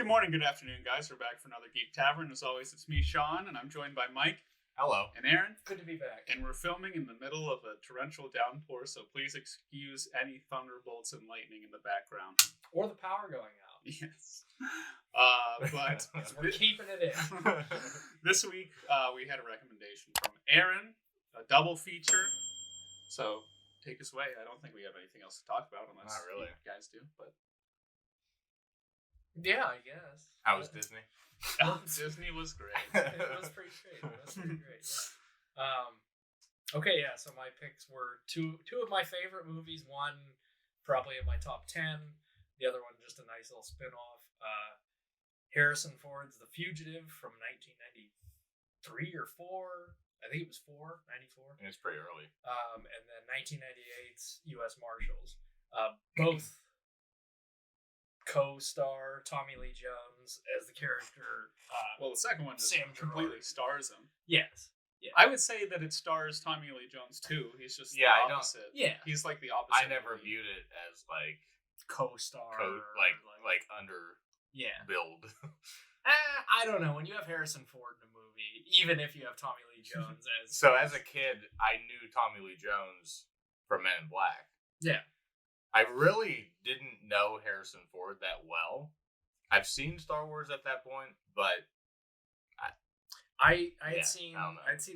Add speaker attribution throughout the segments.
Speaker 1: Good morning, good afternoon, guys. We're back for another Geek Tavern. As always, it's me, Shawn, and I'm joined by Mike.
Speaker 2: Hello.
Speaker 1: And Aaron.
Speaker 3: Good to be back.
Speaker 1: And we're filming in the middle of a torrential downpour, so please excuse any thunderbolts and lightning in the background.
Speaker 3: Or the power going out.
Speaker 1: Yes. But
Speaker 3: we're keeping it in.
Speaker 1: This week, we had a recommendation from Aaron, a double feature. So take us away. I don't think we have anything else to talk about unless
Speaker 2: Not really.
Speaker 1: you guys do. But
Speaker 3: yeah, I guess.
Speaker 2: How was Disney?
Speaker 1: Disney was great.
Speaker 3: It was pretty great. Yeah. Okay, yeah. So my picks were two of my favorite movies. One probably in my top 10. The other one just a nice little spin-off. Harrison Ford's The Fugitive from 1993 or 4. I think it was 94.
Speaker 2: It's pretty early.
Speaker 3: And then 1998's US Marshals. Both co-star Tommy Lee Jones as the character.
Speaker 1: Well, the second one
Speaker 3: Sam
Speaker 1: completely
Speaker 3: Gerard.
Speaker 1: stars him.
Speaker 3: Yes. Yeah.
Speaker 1: I would say that it stars Tommy Lee Jones too. He's just the opposite.
Speaker 3: Yeah.
Speaker 1: He's like the opposite.
Speaker 2: I never viewed it as like
Speaker 3: co-star.
Speaker 2: like under build.
Speaker 3: I don't know. When you have Harrison Ford in a movie, even if you have Tommy Lee Jones as...
Speaker 2: So as a kid, I knew Tommy Lee Jones from Men in Black.
Speaker 3: Yeah.
Speaker 2: I really didn't know Harrison Ford that well. I've seen Star Wars at that point, but
Speaker 3: I'd seen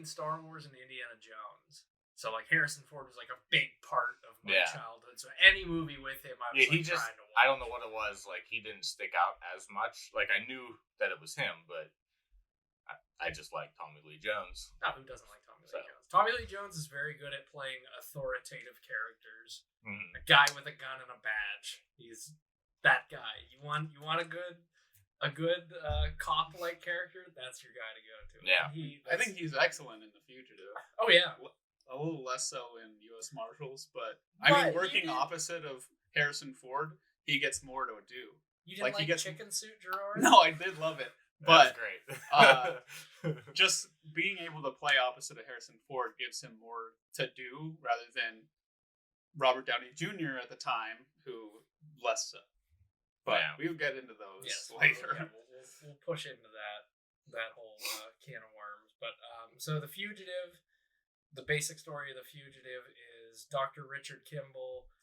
Speaker 3: Star Wars and Indiana Jones. So like Harrison Ford was like a big part of my childhood. So any movie with him, I was trying to watch.
Speaker 2: I don't know what it was. Like he didn't stick out as much. Like I knew that it was him, but I just like Tommy Lee Jones.
Speaker 3: No, who doesn't like Tommy Lee Jones? Tommy Lee Jones is very good at playing authoritative characters. Mm-hmm. A guy with a gun and a badge. He's that guy. You want a good cop-like character? That's your guy to go to.
Speaker 2: Yeah.
Speaker 1: I think he's excellent in The Fugitive.
Speaker 3: Oh yeah.
Speaker 1: A little less so in US Marshals, but I mean, working opposite of Harrison Ford, he gets more to do.
Speaker 3: You didn't like Chicken Suit Gerard?
Speaker 1: No, I did love it. But
Speaker 2: great.
Speaker 1: Just being able to play opposite of Harrison Ford gives him more to do rather than Robert Downey Jr. at the time, who less so. But we'll get into those later.
Speaker 3: Yeah, we'll push into that whole can of worms. But so The Fugitive, the basic story of The Fugitive is Dr. Richard Kimball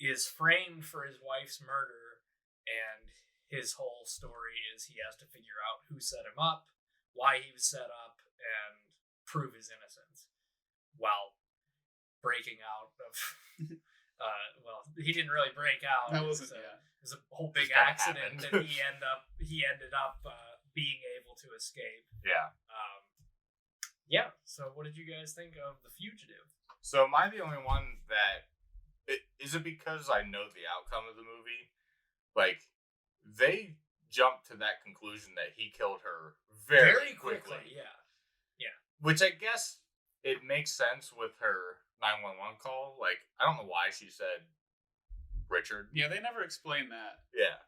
Speaker 3: is framed for his wife's murder, and his whole story is he has to figure out who set him up, why he was set up, and prove his innocence while breaking out of... well, he didn't really break out.
Speaker 1: That wasn't,
Speaker 3: It was a whole big accident that he ended up being able to escape.
Speaker 2: Yeah.
Speaker 3: So what did you guys think of The Fugitive?
Speaker 2: So am I the only one that... Is it because I know the outcome of the movie? Like... They jumped to that conclusion that he killed her very quickly.
Speaker 3: Yeah.
Speaker 2: Which I guess it makes sense with her 911 call. Like, I don't know why she said Richard.
Speaker 1: Yeah, they never explained that.
Speaker 2: Yeah.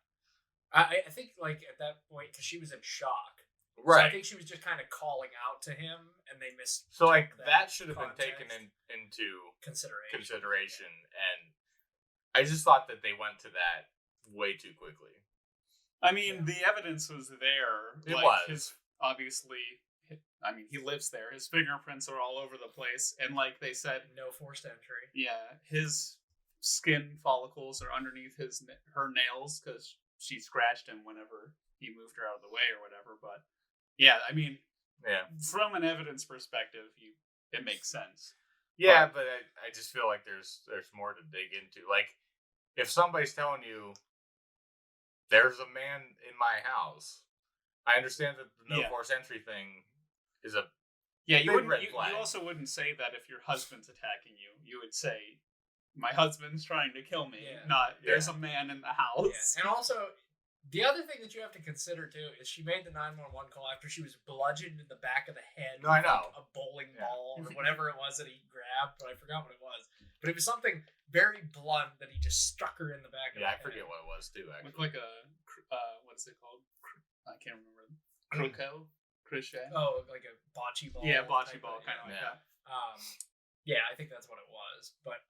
Speaker 3: I think, like, at that point, because she was in shock.
Speaker 2: Right.
Speaker 3: So I think she was just kind of calling out to him, and they missed.
Speaker 2: So, like, that should have been taken into consideration. And I just thought that they went to that way too quickly.
Speaker 1: I mean, the evidence was there.
Speaker 2: It was.
Speaker 1: He lives there. His fingerprints are all over the place. And like they said...
Speaker 3: No forced entry.
Speaker 1: Yeah. His skin follicles are underneath her nails because she scratched him whenever he moved her out of the way or whatever. But yeah, I mean...
Speaker 2: Yeah.
Speaker 1: From an evidence perspective, it makes sense.
Speaker 2: Yeah, but I just feel like there's more to dig into. Like, if somebody's telling you... There's a man in my house. I understand that the no force entry thing is a big red flag.
Speaker 1: You also wouldn't say that if your husband's attacking you. You would say, my husband's trying to kill me, not there's a man in the house.
Speaker 3: Yeah. And also, the other thing that you have to consider, too, is she made the 911 call after she was bludgeoned in the back of the head with a bowling ball or whatever it was that he grabbed, but I forgot what it was. But it was something very blunt that he just struck her in the back of the head.
Speaker 2: Yeah, I forget what it was, too, actually.
Speaker 1: With like a, what is it called? I can't remember. Crochet?
Speaker 3: Oh, like a bocce ball.
Speaker 1: Yeah, bocce ball, kind of like that.
Speaker 3: Yeah, I think that's what it was. But,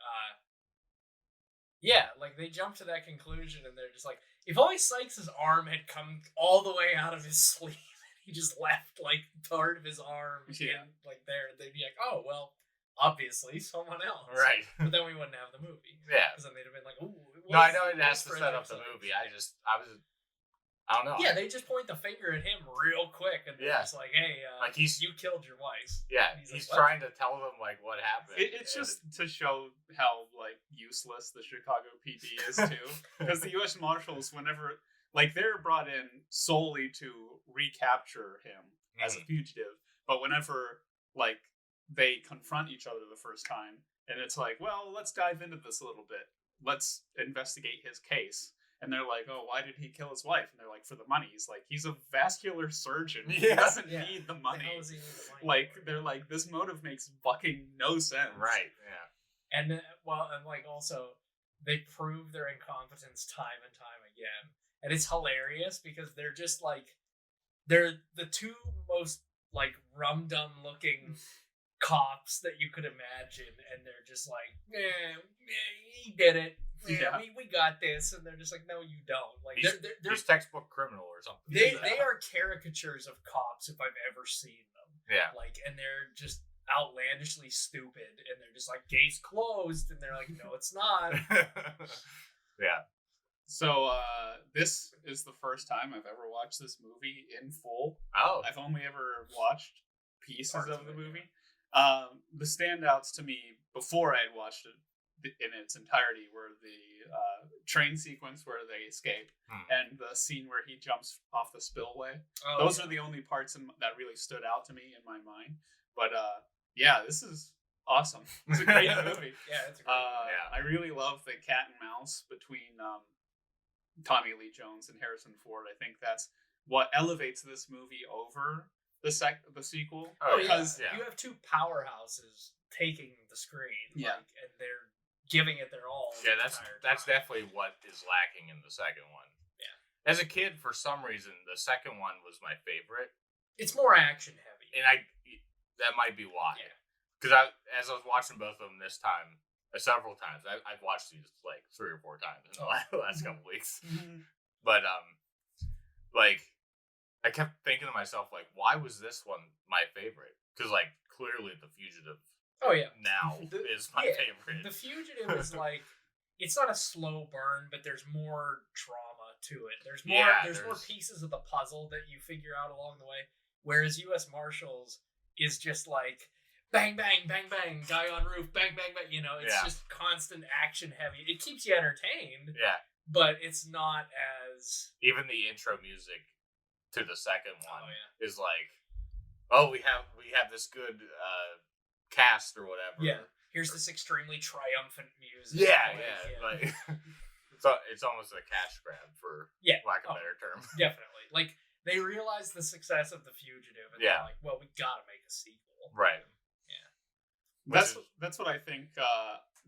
Speaker 3: yeah, like they jump to that conclusion and they're just like, If only Sykes' arm had come all the way out of his sleeve, he just left like part of his arm in like there, they'd be like, oh well, obviously someone else,
Speaker 2: right?
Speaker 3: But then we wouldn't have the movie,
Speaker 2: Yeah,
Speaker 3: because then they'd have been like, ooh.
Speaker 2: No, I know it has to set up the movie. I don't know.
Speaker 3: Yeah, they just point the finger at him real quick, and they're just like, "Hey, like you killed your wife."
Speaker 2: Yeah, he's like, trying to tell them like what happened.
Speaker 1: It's just to show how like useless the Chicago PD is too, because the U.S. Marshals, whenever like they're brought in solely to recapture him as a fugitive, but whenever like they confront each other the first time, and it's like, well, let's dive into this a little bit. Let's investigate his case. And they're like, oh, why did he kill his wife? And they're like, for the money. He's like, he's a vascular surgeon. He doesn't need the money.
Speaker 3: How does he need the money?
Speaker 1: Like, they're like, this motive makes fucking no sense.
Speaker 2: Right, yeah.
Speaker 3: And, and like, also, they prove their incompetence time and time again. And it's hilarious because they're just, like, they're the two most, like, rum-dum looking cops that you could imagine. And they're just like, he did it. Yeah, we got this, and they're just like, no, you don't. Like they're
Speaker 2: textbook criminal or something.
Speaker 3: They are caricatures of cops if I've ever seen them.
Speaker 2: Yeah,
Speaker 3: like, and they're just outlandishly stupid, and they're just like, case closed, and they're like, no, it's not.
Speaker 2: Yeah.
Speaker 1: So this is the first time I've ever watched this movie in full.
Speaker 2: Oh,
Speaker 1: I've only ever watched pieces of the movie. The standouts to me before I had watched it in its entirety were the train sequence where they escape and the scene where he jumps off the spillway. Those are the only parts that really stood out to me in my mind. But yeah, this is awesome. It's a great movie.
Speaker 3: Yeah, it's a great movie.
Speaker 1: I really love the cat and mouse between Tommy Lee Jones and Harrison Ford. I think that's what elevates this movie over the sequel.
Speaker 3: Because you have two powerhouses taking the screen, like, and they're giving it their all.
Speaker 2: Yeah, that's definitely what is lacking in the second one.
Speaker 3: Yeah.
Speaker 2: As a kid, for some reason, the second one was my favorite.
Speaker 3: It's more action heavy,
Speaker 2: and that might be why. Yeah. Because as I was watching both of them this time, several times, I've watched these like 3 or 4 times in the last couple weeks. But like, I kept thinking to myself, like, why was this one my favorite? Because like clearly, The Fugitive.
Speaker 3: Oh yeah,
Speaker 2: now is my favorite.
Speaker 3: The Fugitive is like, it's not a slow burn, but there's more drama to it. There's more pieces of the puzzle that you figure out along the way. Whereas U.S. Marshals is just like bang bang bang bang, guy on roof, bang bang bang. You know, it's just constant action heavy. It keeps you entertained.
Speaker 2: Yeah,
Speaker 3: but it's not as
Speaker 2: even the intro music to the second one is like, oh, we have this good. Cast or whatever.
Speaker 3: Yeah, here's this extremely triumphant music.
Speaker 2: Yeah. Like it's almost a cash grab for lack of a better term.
Speaker 3: Definitely. Like they realized the success of The Fugitive, and they're like, well, we gotta make a sequel.
Speaker 2: Right.
Speaker 3: Yeah.
Speaker 1: That's what I think.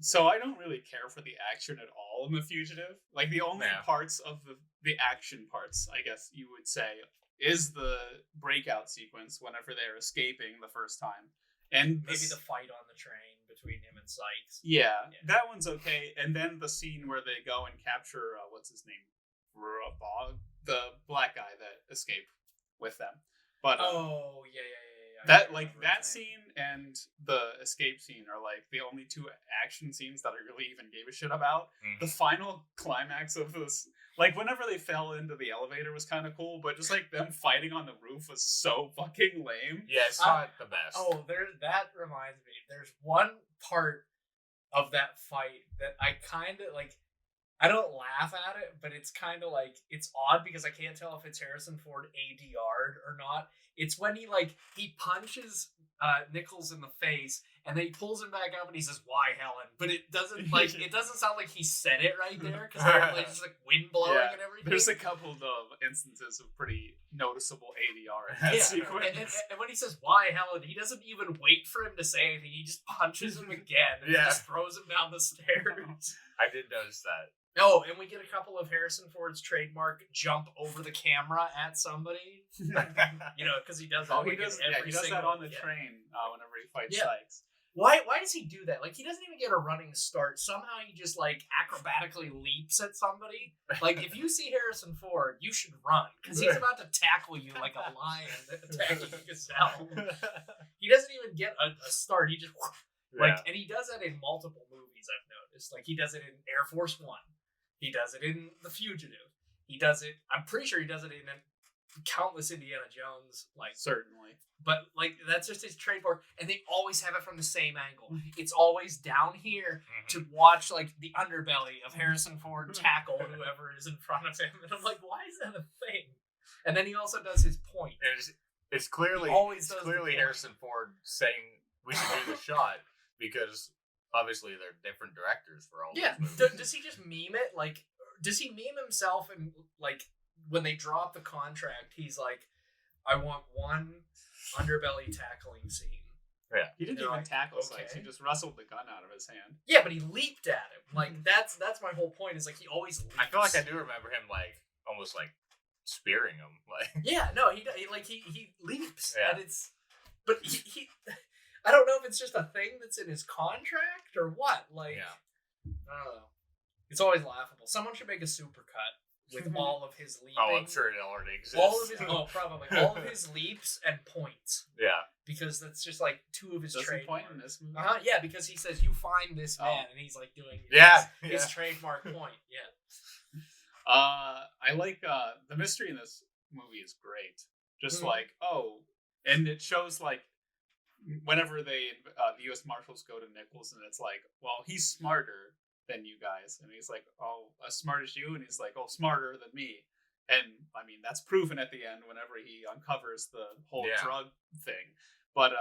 Speaker 1: So I don't really care for the action at all in The Fugitive. Like the only parts of the action parts, I guess you would say, is the breakout sequence whenever they're escaping the first time. And
Speaker 3: maybe the fight on the train between him and Sykes.
Speaker 1: Yeah, that one's okay. And then the scene where they go and capture what's his name, the black guy that escaped with them. But that scene and the escape scene are like the only 2 action scenes that I really even gave a shit about. The final climax of this, like whenever they fell into the elevator, was kind of cool, but just like them fighting on the roof was so fucking lame.
Speaker 2: Yeah, it's not the best.
Speaker 3: Oh, that reminds me. There's one part of that fight that I kind of like. I don't laugh at it, but it's kind of like, it's odd because I can't tell if it's Harrison Ford ADR'd or not. It's when he punches Nichols in the face, and then he pulls him back up and he says, "Why, Helen?" But it doesn't it doesn't sound like he said it right there because there's like just like wind blowing and everything.
Speaker 1: There's a couple of instances of pretty noticeable ADR in that sequence.
Speaker 3: And when he says, "Why, Helen?" he doesn't even wait for him to say anything. He just punches him again and just throws him down the stairs.
Speaker 2: I did notice that.
Speaker 3: Oh, and we get a couple of Harrison Ford's trademark jump over the camera at somebody. You know, because he does that.
Speaker 1: He does that on the train whenever he fights Sykes.
Speaker 3: Why does he do that? Like, he doesn't even get a running start. Somehow he just, like, acrobatically leaps at somebody. Like, if you see Harrison Ford, you should run. Because he's about to tackle you like a lion attacking a gazelle. He doesn't even get a start. He just, like, and he does that in multiple movies, I've noticed. Like, he does it in Air Force One. He does it in The Fugitive. He does it, I'm pretty sure he does it in countless Indiana Jones, like,
Speaker 1: certainly.
Speaker 3: But, like, that's just his trademark, and they always have it from the same angle. It's always down here to watch, like, the underbelly of Harrison Ford tackle whoever is in front of him, and I'm like, why is that a thing? And then he also does his point.
Speaker 2: It's clearly Harrison Ford saying we should do the shot because obviously they're different directors for all those movies.
Speaker 3: Does he just meme it? Like, does he meme himself and, like, when they draw up the contract, he's like, I want one underbelly tackling scene.
Speaker 2: Yeah.
Speaker 1: He didn't even tackle Sykes. He just wrestled the gun out of his hand.
Speaker 3: Yeah, but he leaped at him. Like, that's my whole point, is, like, he always leaps.
Speaker 2: I feel like I do remember him, like, almost, like, spearing him. Like,
Speaker 3: yeah, no, he leaps. Yeah. And it's... But he I don't know if it's just a thing that's in his contract or what. Like, I don't know. It's always laughable. Someone should make a supercut with all of his leaping.
Speaker 2: Oh, I'm sure it already exists.
Speaker 3: Probably. All of his leaps and points.
Speaker 2: Yeah.
Speaker 3: Because that's just, like, two of his trademarks.
Speaker 1: Point in this movie?
Speaker 3: Yeah, because he says, you find this man, and he's, like, doing his trademark point. Yeah.
Speaker 1: I like, the mystery in this movie is great. Just like, and it shows, like, whenever the U.S. Marshals go to Nichols, and it's like, well, he's smarter than you guys, and he's like, oh, as smart as you, and he's like, oh, smarter than me, and I mean that's proven at the end whenever he uncovers the whole drug thing. But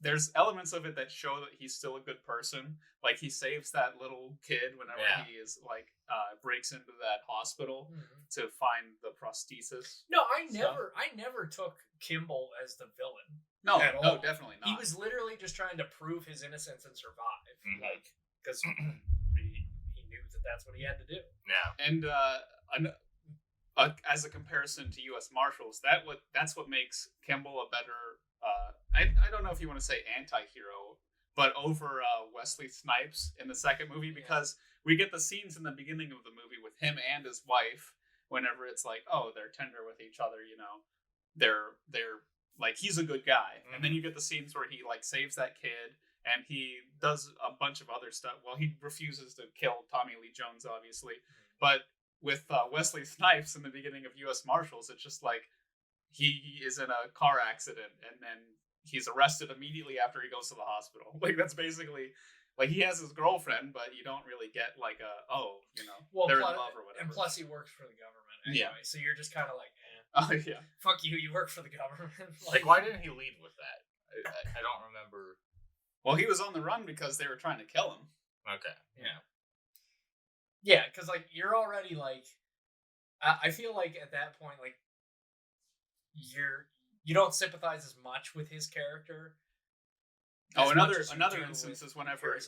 Speaker 1: there's elements of it that show that he's still a good person. Like, he saves that little kid whenever he is like breaks into that hospital to find the prosthesis.
Speaker 3: No, I never took Kimball as the villain.
Speaker 1: No, definitely not.
Speaker 3: He was literally just trying to prove his innocence and survive, like, because he knew that that's what he had to do.
Speaker 1: Yeah, and as a comparison to U.S. Marshals, that's what makes Kimball a better. I don't know if you want to say anti-hero, but over Wesley Snipes in the second movie, because we get the scenes in the beginning of the movie with him and his wife. Whenever it's like, oh, they're tender with each other, you know, they're like, he's a good guy. And then you get the scenes where he, like, saves that kid, and he does a bunch of other stuff. Well, he refuses to kill Tommy Lee Jones, obviously. But with Wesley Snipes in the beginning of U.S. Marshals, it's just like he is in a car accident, and then he's arrested immediately after he goes to the hospital. Like, that's basically... Like, he has his girlfriend, but you don't really get, like, they're in love or whatever.
Speaker 3: And plus, he works for the government anyway, so you're just kind of like, fuck you work for the government.
Speaker 2: Like, why didn't he lead with that? I don't remember.
Speaker 1: Well, he was on the run because they were trying to kill him.
Speaker 2: Okay. Yeah.
Speaker 3: Yeah, because, like, you're already, like... I feel like, at that point, like, you don't sympathize as much with his character.
Speaker 1: Oh, another instance is whenever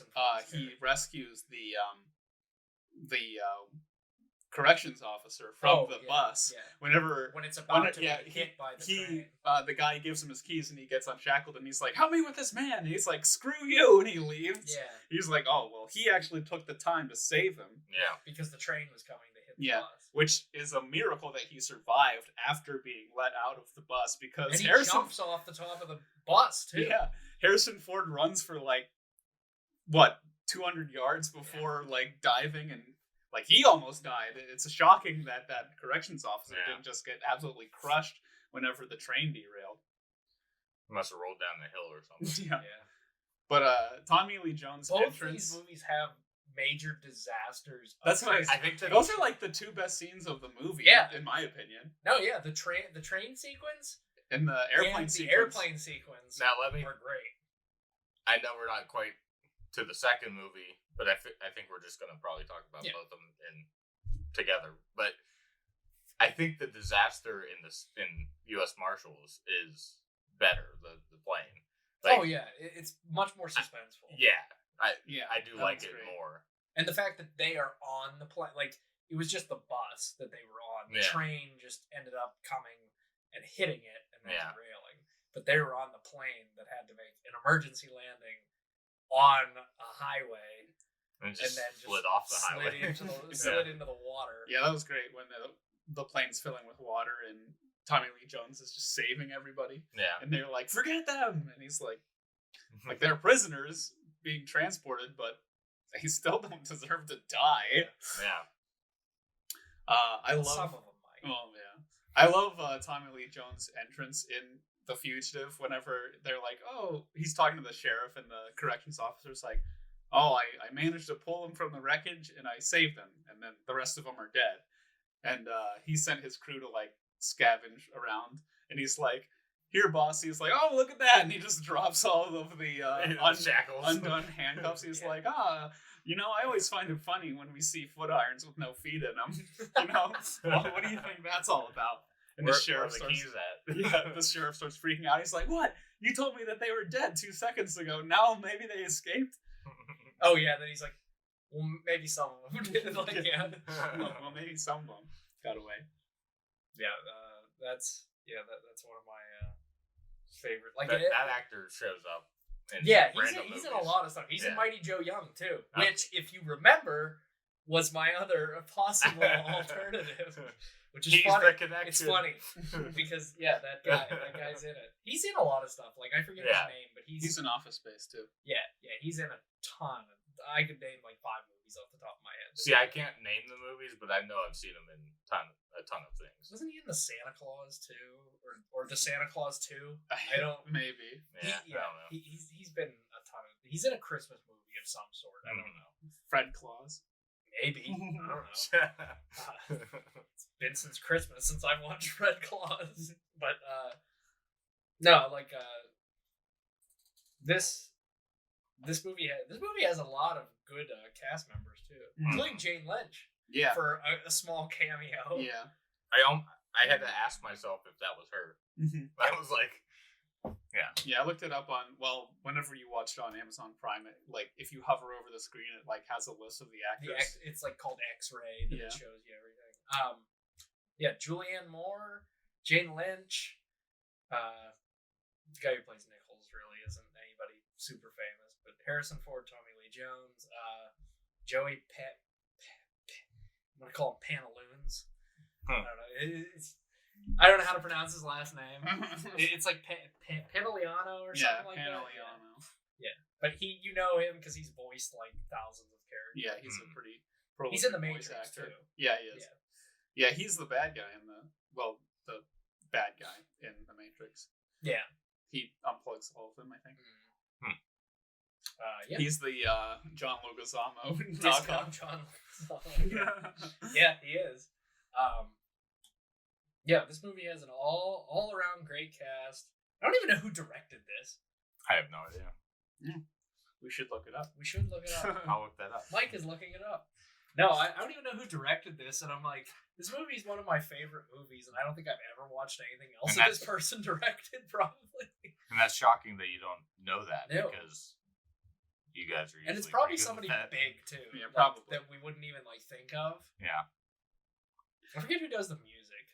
Speaker 1: he rescues the corrections officer from the bus. Yeah. When
Speaker 3: it's about to be hit by the train.
Speaker 1: The guy gives him his keys and he gets unshackled and he's like, "Help me with this man!" And he's like, "Screw you!" And he leaves. Yeah. He's like, "Oh well," he actually took the time to save him.
Speaker 3: Yeah, because the train was coming to hit the bus.
Speaker 1: Which is a miracle that he survived after being let out of the bus, because
Speaker 3: and he jumps off the top of the bus too.
Speaker 1: Yeah. Harrison Ford runs for 200 yards before diving, and he almost died. It's shocking that corrections officer didn't just get absolutely crushed whenever the train derailed.
Speaker 2: He must have rolled down the hill or something.
Speaker 1: Yeah. But Tommy Lee Jones'
Speaker 3: both
Speaker 1: entrance.
Speaker 3: These movies have major disasters.
Speaker 1: That's what I think. Those are the two best scenes of the movie. Yeah. In my opinion.
Speaker 3: No, yeah, the train sequence.
Speaker 1: And the airplane sequence.
Speaker 3: The airplane sequence.
Speaker 2: Now let me.
Speaker 3: Are great.
Speaker 2: I know we're not quite to the second movie, but I think we're just going to probably talk about both of them together. But I think the disaster in U.S. Marshals is better. The plane.
Speaker 3: It's much more suspenseful.
Speaker 2: Yeah, I do like it more.
Speaker 3: And the fact that they are on the plane, it was just the bus that they were on. The train just ended up coming and hitting it and then derailing. But they were on the plane that had to make an emergency landing on a highway
Speaker 2: and
Speaker 3: then just
Speaker 2: slid off the highway.
Speaker 3: Slid into the water.
Speaker 1: Yeah, that was great when the plane's filling with water and Tommy Lee Jones is just saving everybody.
Speaker 2: Yeah.
Speaker 1: And they're like, forget them! And he's like they're prisoners being transported, but they still don't deserve to die.
Speaker 2: Yeah.
Speaker 1: I love
Speaker 3: some of them might.
Speaker 1: Oh yeah, I love Tommy Lee Jones' entrance in The Fugitive. Whenever they're like, "Oh," he's talking to the sheriff, and the corrections officer's like, "Oh, I managed to pull him from the wreckage, and I saved him, and then the rest of them are dead." And he sent his crew to like scavenge around, and he's like, "Here, boss." He's like, "Oh, look at that!" And he just drops all of the
Speaker 2: shackles,
Speaker 1: undone handcuffs. He's like, I always find it funny when we see foot irons with no feet in them. Well, what do you think that's all about? And the sheriff starts, the sheriff starts freaking out. He's like, "What? You told me that they were dead 2 seconds ago. Now maybe they escaped?"
Speaker 3: Oh yeah. Then he's like, "Well, maybe some of them did." Like, yeah.
Speaker 1: Well, maybe some of them got away.
Speaker 3: Yeah. That's one of my favorite. Like
Speaker 2: that actor shows up.
Speaker 3: He's in a lot of stuff. He's in Mighty Joe Young too, which, if you remember, was my other possible alternative. Which is funny. It's funny because that guy's in it. He's in a lot of stuff. Like, I forget his name, but he's
Speaker 1: in Office Space too.
Speaker 3: Yeah, he's in a ton. I could name like 5 movies off the top of my head.
Speaker 2: See, I can't name the movies, but I know I've seen him in a ton of things.
Speaker 3: Wasn't he in the Santa Claus 2 or the Santa Claus 2? I don't
Speaker 1: maybe.
Speaker 2: I don't know.
Speaker 3: He's been a ton of. He's in a Christmas movie of some sort. I don't know.
Speaker 1: Fred Claus.
Speaker 3: Maybe. I don't know. It's been since Christmas since I watched Red Claws. But no, like this movie has a lot of good cast members too, including Jane Lynch.
Speaker 1: Yeah,
Speaker 3: for a small cameo.
Speaker 1: Yeah,
Speaker 2: I had to ask myself if that was her. I was like, yeah.
Speaker 1: I looked it up whenever you watch it on Amazon Prime, if you hover over the screen, it has a list of the actors.
Speaker 3: It's called X-Ray that shows you everything. Julianne Moore, Jane Lynch, the guy who plays Nichols really isn't anybody super famous, but Harrison Ford, Tommy Lee Jones, Joey I'm gonna call him Pantaloons. I don't know. I don't know how to pronounce his last name. It's like Pantoliano or something like
Speaker 1: Pantoliano.
Speaker 3: that. Yeah, but you know him because he's voiced like thousands of characters.
Speaker 1: Yeah, he's a pretty prolific
Speaker 3: He's in the
Speaker 1: voice
Speaker 3: Matrix
Speaker 1: actor.
Speaker 3: too.
Speaker 1: Yeah, he is. Yeah, he's the bad guy in the bad guy in the Matrix.
Speaker 3: Yeah,
Speaker 1: he unplugs all of them, I think. He's the John Leguizamo knockoff.
Speaker 3: John Leguizamo. Yeah, he is. This movie has an all around great cast. I don't even know who directed this.
Speaker 2: I have no idea.
Speaker 1: We should look it up.
Speaker 2: I'll look that up.
Speaker 3: Mike is looking it up. No, I don't even know who directed this, and I'm like, this movie is one of my favorite movies, and I don't think I've ever watched anything else that this person directed, probably.
Speaker 2: And that's shocking that you don't know that, because you guys are usually,
Speaker 3: and it's probably somebody big too.
Speaker 1: Yeah, probably
Speaker 3: that we wouldn't even think of.
Speaker 2: Yeah.
Speaker 3: I forget who does the music.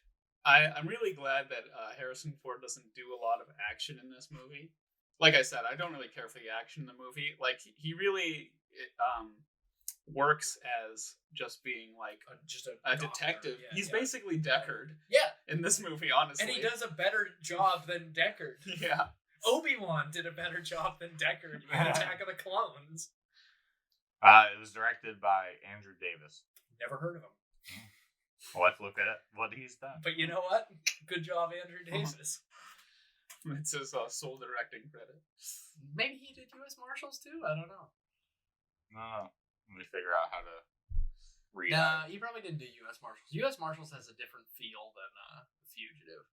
Speaker 1: I'm really glad that Harrison Ford doesn't do a lot of action in this movie. Like I said, I don't really care for the action in the movie. Like, he really works as just being like
Speaker 3: just a
Speaker 1: detective. He's basically Deckard.
Speaker 3: Yeah.
Speaker 1: In this movie, honestly.
Speaker 3: And he does a better job than Deckard.
Speaker 1: Yeah.
Speaker 3: Obi-Wan did a better job than Deckard in Attack of the Clones.
Speaker 2: It was directed by Andrew Davis.
Speaker 3: Never heard of him.
Speaker 2: Well, let's look at what he's done.
Speaker 3: But you know what? Good job, Andrew Davis.
Speaker 1: It's his sole directing credit.
Speaker 3: Maybe he did US Marshals too? I don't know.
Speaker 2: No. Let me figure out how to read it.
Speaker 3: Nah, he probably didn't do US Marshals. US Marshals has a different feel than The Fugitive.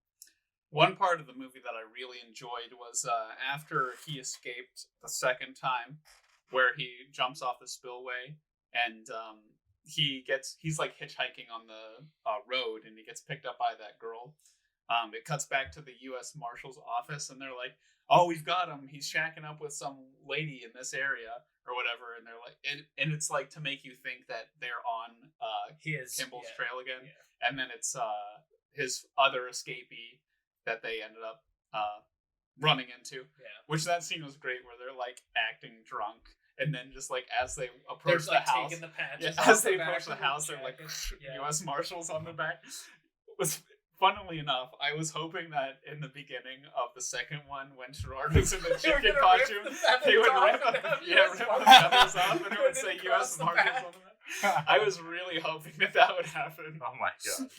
Speaker 1: One part of the movie that I really enjoyed was after he escaped the second time, where he jumps off the spillway and he's like hitchhiking on the road, and he gets picked up by that girl. It cuts back to the U.S. Marshals office, and they're like, "Oh, we've got him. He's shacking up with some lady in this area or whatever." And they're like, and it's like to make you think that they're on Kimball's trail again, and then it's his other escapee that they ended up running into.
Speaker 3: Yeah.
Speaker 1: Which that scene was great, where they're like acting drunk, and then just like as they approach the house,
Speaker 3: taking the patches
Speaker 1: as they
Speaker 3: the
Speaker 1: approach the house, they're like
Speaker 3: yeah.
Speaker 1: U.S. Marshals on the back. Funnily enough, I was hoping that in the beginning of the second one, when Gerard was in the chicken costume, he would rip the feathers off and it would say U.S. Marshals on the back. I was really hoping that would happen.
Speaker 2: Oh my god.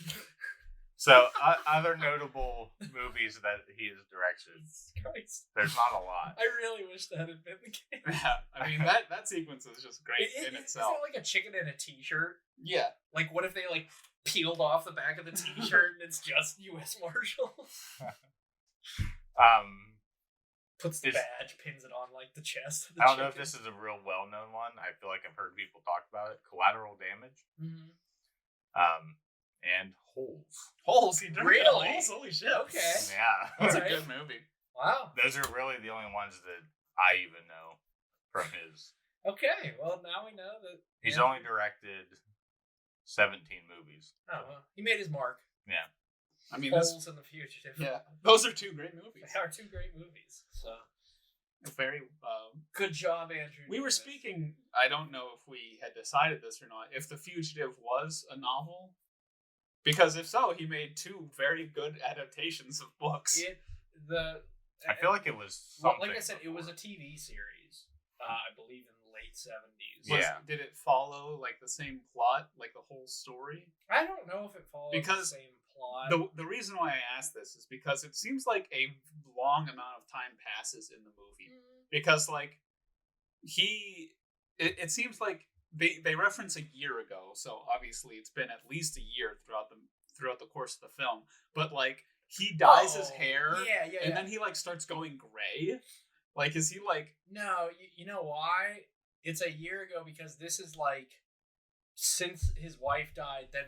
Speaker 2: So, other notable movies that he has directed.
Speaker 3: Christ.
Speaker 2: There's not a lot.
Speaker 3: I really wish that had been the case.
Speaker 1: Yeah, I mean, that sequence is just great in itself.
Speaker 3: Is it like a chicken in a t-shirt?
Speaker 1: Yeah.
Speaker 3: Like, what if they, like, peeled off the back of the t-shirt and it's just U.S. Marshals? Puts the badge, pins it on, like, the chest of the
Speaker 2: I don't
Speaker 3: chicken.
Speaker 2: know if this is a real well-known one. I feel like I've heard people talk about it. Collateral Damage.
Speaker 3: Mm-hmm.
Speaker 2: And Holes.
Speaker 1: Holes? He directed
Speaker 3: Really?
Speaker 1: Holes? Holy shit.
Speaker 3: Okay.
Speaker 2: Yeah.
Speaker 1: That's a good movie.
Speaker 3: Wow.
Speaker 2: Those are really the only ones that I even know from his.
Speaker 3: Okay, well, now we know that...
Speaker 2: He's only directed 17 movies.
Speaker 3: Oh, well, he made his mark.
Speaker 2: Yeah.
Speaker 1: I mean,
Speaker 3: Holes and The Fugitive.
Speaker 1: Yeah. Those are two great movies.
Speaker 3: They are two great movies, so...
Speaker 1: Very...
Speaker 3: Good job, Andrew.
Speaker 1: We were speaking... I don't know if we had decided this or not. If The Fugitive was a novel... Because if so, he made two very good adaptations of books.
Speaker 2: I feel like it was something.
Speaker 3: Like I said, it was a TV series. I believe in the late 70s.
Speaker 2: Yeah.
Speaker 1: Did it follow like the same plot, like the whole story?
Speaker 3: I don't know if it follows the same plot.
Speaker 1: The reason why I asked this is because it seems like a long amount of time passes in the movie. Because like it seems like they reference a year ago, so obviously it's been at least a year throughout the course of the film. But like he dyes his hair, and then he like starts going gray. Like, is he like?
Speaker 3: No, you know why? It's a year ago because this is like since his wife died. Then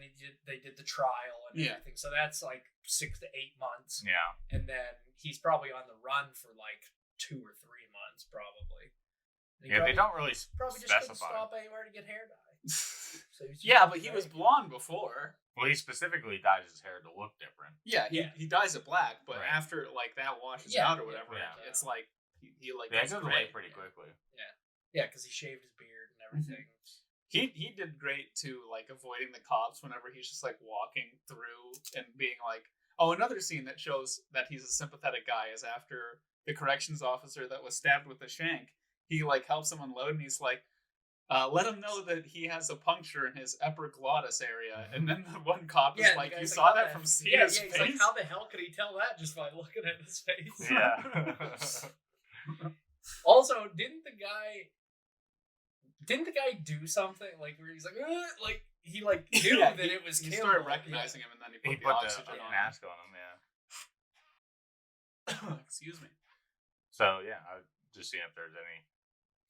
Speaker 3: they did the trial and everything. So that's like 6 to 8 months.
Speaker 2: Yeah,
Speaker 3: and then he's probably on the run for like 2 or 3 months, probably.
Speaker 2: They don't really
Speaker 3: probably just
Speaker 2: specify.
Speaker 3: couldn't stop anywhere to get hair dye. So
Speaker 1: but he was blonde before.
Speaker 2: Well, he specifically dyes his hair to look different.
Speaker 1: Yeah, he dyes it black, but
Speaker 2: Right.
Speaker 1: after like that washes out or whatever, it's like he like
Speaker 2: it goes away
Speaker 1: great.
Speaker 2: pretty quickly.
Speaker 3: Yeah, because he shaved his beard and everything.
Speaker 1: He did great too, like avoiding the cops whenever he's just like walking through and being like, oh, another scene that shows that he's a sympathetic guy is after the corrections officer that was stabbed with a shank. He like helps him unload, and he's like, let him know that he has a puncture in his epiglottis area. And then the one cop is like, you saw that from seeing his face?
Speaker 3: He's like, how the hell could he tell that just by looking at his face?
Speaker 2: Yeah.
Speaker 3: Also, didn't the guy do something like where he's like he like knew that it was
Speaker 1: he
Speaker 3: Kimball.
Speaker 1: started recognizing him, and then he put the oxygen on
Speaker 2: mask on him. Yeah.
Speaker 1: Excuse me.
Speaker 2: So yeah, I was just seeing if there's any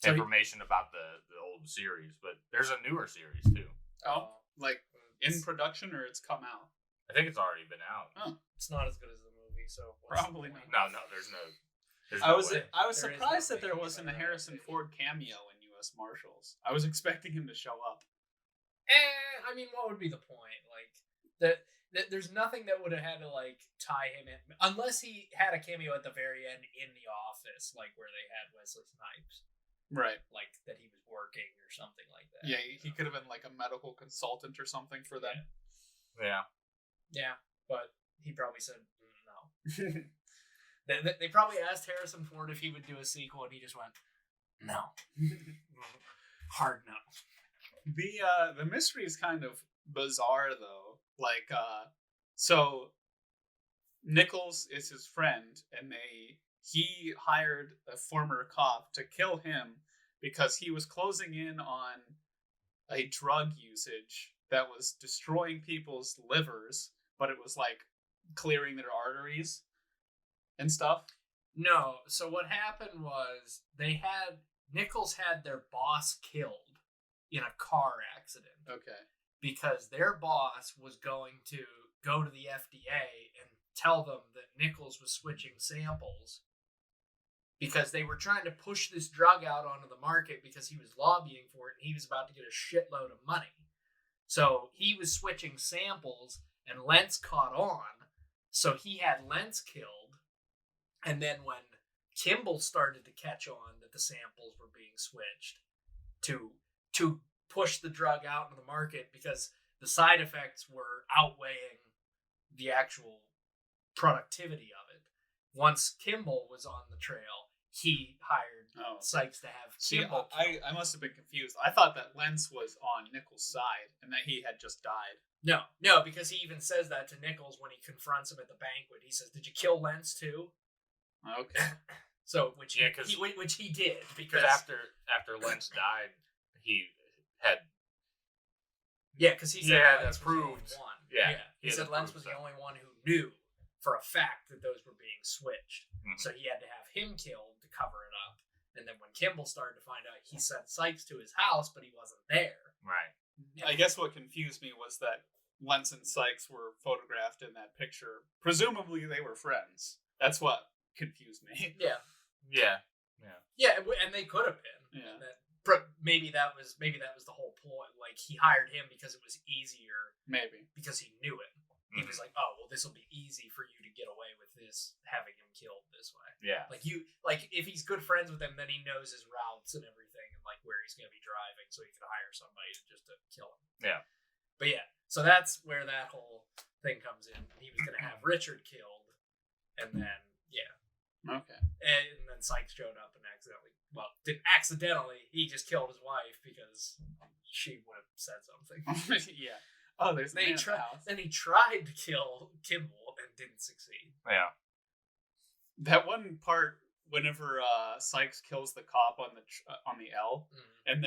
Speaker 2: information about the old series, but there's a newer series too.
Speaker 1: Oh, like in production, or it's come out?
Speaker 2: I think it's already been out.
Speaker 1: Oh.
Speaker 3: It's not as good as the movie, so
Speaker 1: probably not.
Speaker 2: No, there's no.
Speaker 1: I was surprised that there wasn't a Harrison Ford cameo in U.S. Marshals. I was expecting him to show up.
Speaker 3: I mean, what would be the point? Like there's nothing that would have had to like tie him in, unless he had a cameo at the very end in The Office, like where they had Wesley Snipes.
Speaker 1: Right.
Speaker 3: Like that he was working or something like that.
Speaker 1: Yeah, he could have been like a medical consultant or something for them.
Speaker 2: Yeah.
Speaker 3: Yeah, but he probably said no. They probably asked Harrison Ford if he would do a sequel, and he just went, no. Hard no.
Speaker 1: The mystery is kind of bizarre though. Like, so Nichols is his friend, and he hired a former cop to kill him because he was closing in on a drug usage that was destroying people's livers, but it was like clearing their arteries and stuff.
Speaker 3: No, so what happened was Nichols had their boss killed in a car accident.
Speaker 1: Okay.
Speaker 3: Because their boss was going to go to the FDA and tell them that Nichols was switching samples because they were trying to push this drug out onto the market because he was lobbying for it and he was about to get a shitload of money. So he was switching samples and Lentz caught on. So he had Lentz killed. And then when Kimball started to catch on that the the samples were being switched to push the drug out into the market because the side effects were outweighing the actual productivity of it. Once Kimball was on the trail, he hired Sykes to have Kimball.
Speaker 1: I must have been confused. I thought that Lentz was on Nichols' side and that he had just died.
Speaker 3: No, because he even says that to Nichols when he confronts him at the banquet. He says, "Did you kill Lentz too?"
Speaker 1: Okay.
Speaker 3: So which he did because
Speaker 2: after Lentz died, he had
Speaker 3: because he said
Speaker 2: had
Speaker 3: Lentz
Speaker 2: approved.
Speaker 3: Was the only one.
Speaker 2: Yeah,
Speaker 3: he said Lentz was the only one who knew for a fact that those were being switched. Mm-hmm. So he had to have him killed to cover it up. And then when Kimball started to find out, he sent Sykes to his house, but he wasn't there.
Speaker 2: Right.
Speaker 1: I guess what confused me was that Lentz and Sykes were photographed in that picture. Presumably they were friends. That's what confused me.
Speaker 3: Yeah.
Speaker 2: Yeah,
Speaker 3: and they could have been.
Speaker 1: Yeah.
Speaker 3: Maybe that was the whole point. Like, he hired him because it was easier.
Speaker 1: Maybe. Because
Speaker 3: he knew it. He was like, "Oh, well, this will be easy for you to get away with this, having him killed this way."
Speaker 2: Yeah.
Speaker 3: Like if he's good friends with him, then he knows his routes and everything, and like where he's going to be driving, so he could hire somebody just to kill him.
Speaker 2: Yeah.
Speaker 3: But yeah, so that's where that whole thing comes in. He was going to have Richard killed, and then
Speaker 1: okay,
Speaker 3: and then Sykes showed up and didn't accidentally. He just killed his wife because she would have said something.
Speaker 1: Yeah. Oh, there's
Speaker 3: then he tried to kill Kimball and didn't succeed.
Speaker 2: Yeah.
Speaker 1: That one part, whenever Sykes kills the cop on the L, and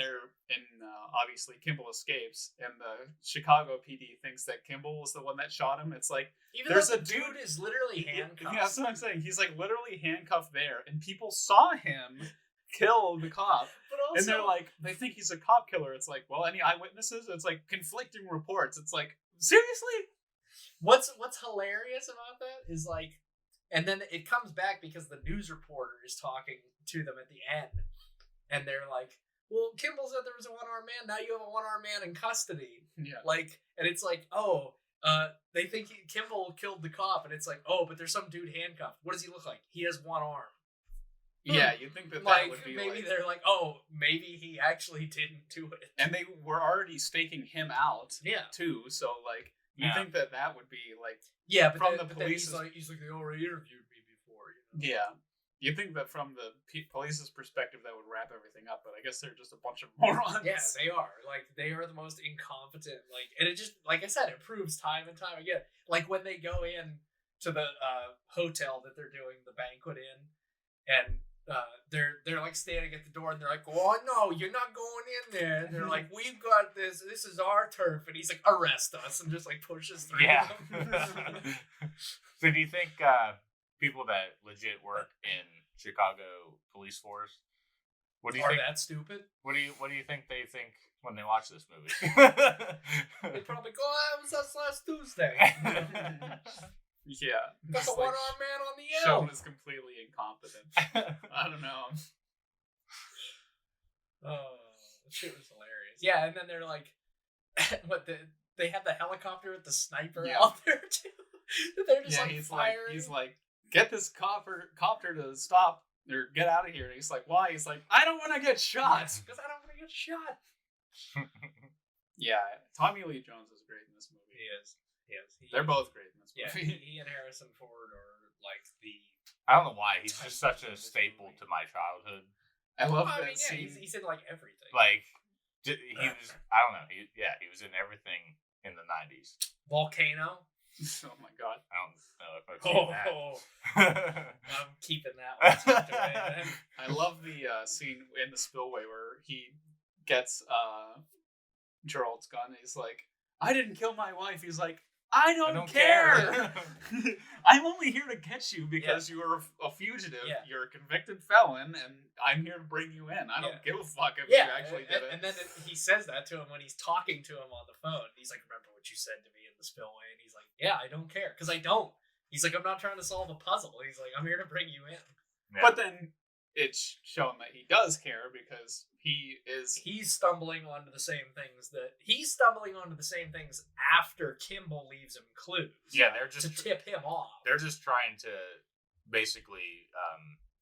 Speaker 1: obviously Kimball escapes, and the Chicago PD thinks that Kimball was the one that shot him. It's like
Speaker 3: there's a dude is literally handcuffed.
Speaker 1: Yeah, that's what I'm saying. He's like literally handcuffed there, and people saw him kill the cop.
Speaker 3: But also,
Speaker 1: and they're like, they think he's a cop killer. It's like, well, any eyewitnesses? It's like conflicting reports. It's like, seriously?
Speaker 3: What's hilarious about that is like, and then it comes back because the news reporter is talking to them at the end, and they're like, well, Kimball said there was a one-armed man. Now you have a one-armed man in custody.
Speaker 1: Yeah.
Speaker 3: Like, and it's like, they think Kimball killed the cop, and it's like, but there's some dude handcuffed. What does he look like? He has one arm.
Speaker 1: Yeah, you'd think that would be
Speaker 3: maybe
Speaker 1: like...
Speaker 3: they're like, maybe he actually didn't do it.
Speaker 1: And they were already staking him out, too, so, like, you'd think that would be, like...
Speaker 3: Yeah, but
Speaker 1: from
Speaker 3: the police... he's like, they already interviewed me before,
Speaker 1: Yeah. You'd think that from the police's perspective that would wrap everything up, but I guess they're just a bunch of morons.
Speaker 3: Yeah, they are. Like, they are the most incompetent, like... And it just, like I said, it proves time and time again. Like, when they go in to the hotel that they're doing the banquet in, and... they're like standing at the door and they're like, "Oh no, you're not going in there." And they're like, "We've got this. This is our turf." And he's like, "Arrest us!" and just like pushes through.
Speaker 2: Yeah. So do you think people that legit work in Chicago police force, what do you think?
Speaker 3: That stupid?
Speaker 2: What do you think they think when they watch this movie?
Speaker 3: They probably go, "That was us last Tuesday."
Speaker 1: Yeah.
Speaker 3: That's a one-armed man on the L.
Speaker 1: Shawn is completely incompetent. I don't know.
Speaker 3: Oh, that shit was hilarious. Yeah, and then they're like, they have the helicopter with the sniper out there too. They're just firing.
Speaker 1: He's like, get this copter to stop or get out of here. And he's like, why? He's like, I don't want to get shot.
Speaker 3: Because I don't want to get shot.
Speaker 1: Yeah, Tommy Lee Jones is great in this movie.
Speaker 3: He is.
Speaker 1: They're both great in this movie.
Speaker 3: Yeah, he and Harrison Ford are like the...
Speaker 2: I don't know why. He's just such a staple to my childhood.
Speaker 1: I love that scene.
Speaker 3: He's in like everything.
Speaker 2: Like, he was... I don't know. He was in everything in the 90s.
Speaker 3: Volcano?
Speaker 1: Oh my god.
Speaker 2: I don't know if I've seen that.
Speaker 3: I'm keeping that one tucked away then.
Speaker 1: I love the scene in the spillway where he gets Gerald's gun. He's like, I didn't kill my wife. He's like, I don't care. I'm only here to get you because you're a fugitive. Yeah. You're a convicted felon, and I'm here to bring you in. I don't give a fuck if you actually did it.
Speaker 3: And then he says that to him when he's talking to him on the phone. He's like, remember what you said to me in the spillway? And he's like, yeah, I don't care. Because I don't. He's like, I'm not trying to solve a puzzle. He's like, I'm here to bring you in.
Speaker 1: Yeah. But then it's shown that he does care because he's
Speaker 3: stumbling onto the same things after Kimball leaves him clues.
Speaker 2: Yeah, they're just
Speaker 3: to tip him off.
Speaker 2: They're just trying to basically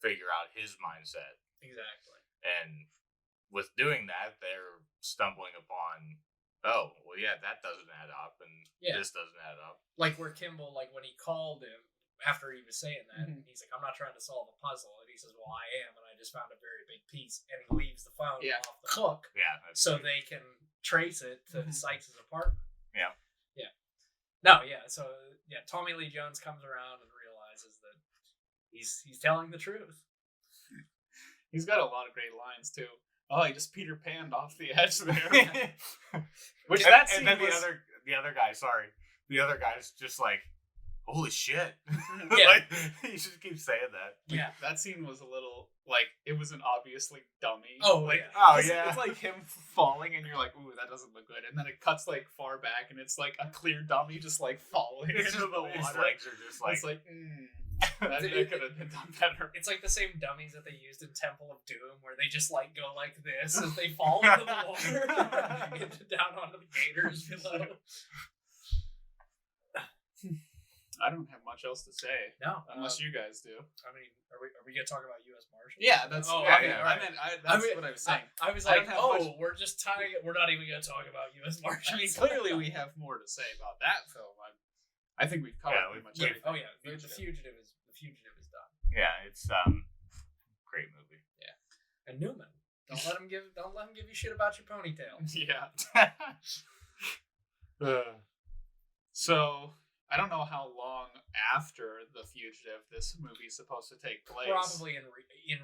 Speaker 2: figure out his mindset.
Speaker 3: Exactly.
Speaker 2: And with doing that, they're stumbling upon, oh, well, yeah, that doesn't add up, and this doesn't add up.
Speaker 3: Like where Kimball, like when he called him after he was saying that, and he's like, I'm not trying to solve a puzzle. And he says, well, I am, and I just found a very big piece. And he leaves the phone off the hook so they can trace it to Sykes' apartment.
Speaker 2: Yeah.
Speaker 3: Yeah. No, yeah. So, yeah, Tommy Lee Jones comes around and realizes that he's telling the truth.
Speaker 1: He's got a lot of great lines, too. Oh, he just Peter Panned off the edge there.
Speaker 2: Which that scene, and then the other guy's just like, holy shit. Like, you should keep saying that.
Speaker 3: Yeah.
Speaker 1: That scene was a little, like, it was an obviously dummy.
Speaker 3: Oh,
Speaker 1: like,
Speaker 3: yeah.
Speaker 1: It's like him falling, and you're like, ooh, that doesn't look good. And then it cuts, like, far back, and it's like a clear dummy just, like, falling into the water.
Speaker 2: His legs are just like...
Speaker 1: It's like, that could have been done better.
Speaker 3: It's like the same dummies that they used in Temple of Doom, where they just like go like this as they fall into the water, down onto the gators below.
Speaker 1: I don't have much else to say.
Speaker 3: No,
Speaker 1: unless you guys do.
Speaker 3: I mean, are we gonna talk about US Marshals?
Speaker 1: Yeah, that's.
Speaker 3: Oh,
Speaker 1: yeah,
Speaker 3: okay,
Speaker 1: yeah.
Speaker 3: right.
Speaker 1: That's what I was saying.
Speaker 3: I was like, we're just tying it. We're not even gonna talk about US Marshals.
Speaker 1: I mean, clearly we have more to say about that film. I think we've covered pretty much everything.
Speaker 3: Oh yeah, The Fugitive is done.
Speaker 2: Yeah, it's great movie.
Speaker 3: Yeah, and Newman, don't let him give you shit about your ponytail.
Speaker 1: Yeah. So I don't know how long after The Fugitive this movie is supposed to take place.
Speaker 3: Probably in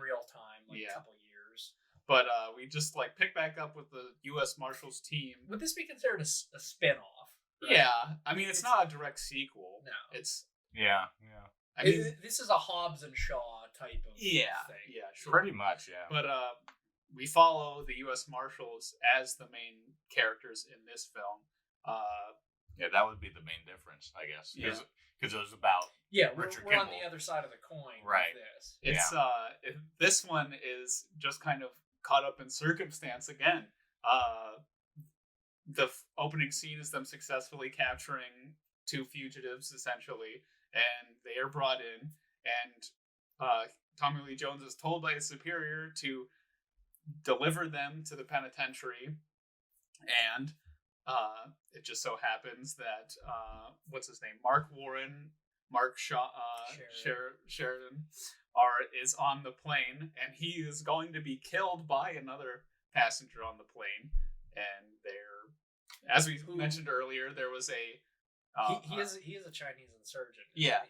Speaker 3: real time, like a couple years.
Speaker 1: But we just like pick back up with the U.S. Marshals team.
Speaker 3: Would this be considered a spin-off? Right?
Speaker 1: Yeah, I mean it's not a direct sequel.
Speaker 3: No,
Speaker 1: it's
Speaker 2: yeah.
Speaker 3: I mean, this is a Hobbs and Shaw type of thing.
Speaker 1: Yeah, sure.
Speaker 2: Pretty much, yeah.
Speaker 1: But we follow the U.S. Marshals as the main characters in this film.
Speaker 2: Yeah, that would be the main difference, I guess.
Speaker 1: Yeah.
Speaker 2: Because it was about
Speaker 3: we're on the other side of the coin.
Speaker 2: Right.
Speaker 3: With this.
Speaker 1: It's this one is just kind of caught up in circumstance again. The opening scene is them successfully capturing two fugitives, essentially, and they are brought in, and Tommy Lee Jones is told by his superior to deliver them to the penitentiary, and it just so happens that what's his name, Mark Sheridan is on the plane, and he is going to be killed by another passenger on the plane, and as we mentioned earlier, there was a
Speaker 3: he is a Chinese insurgent.
Speaker 1: Yeah.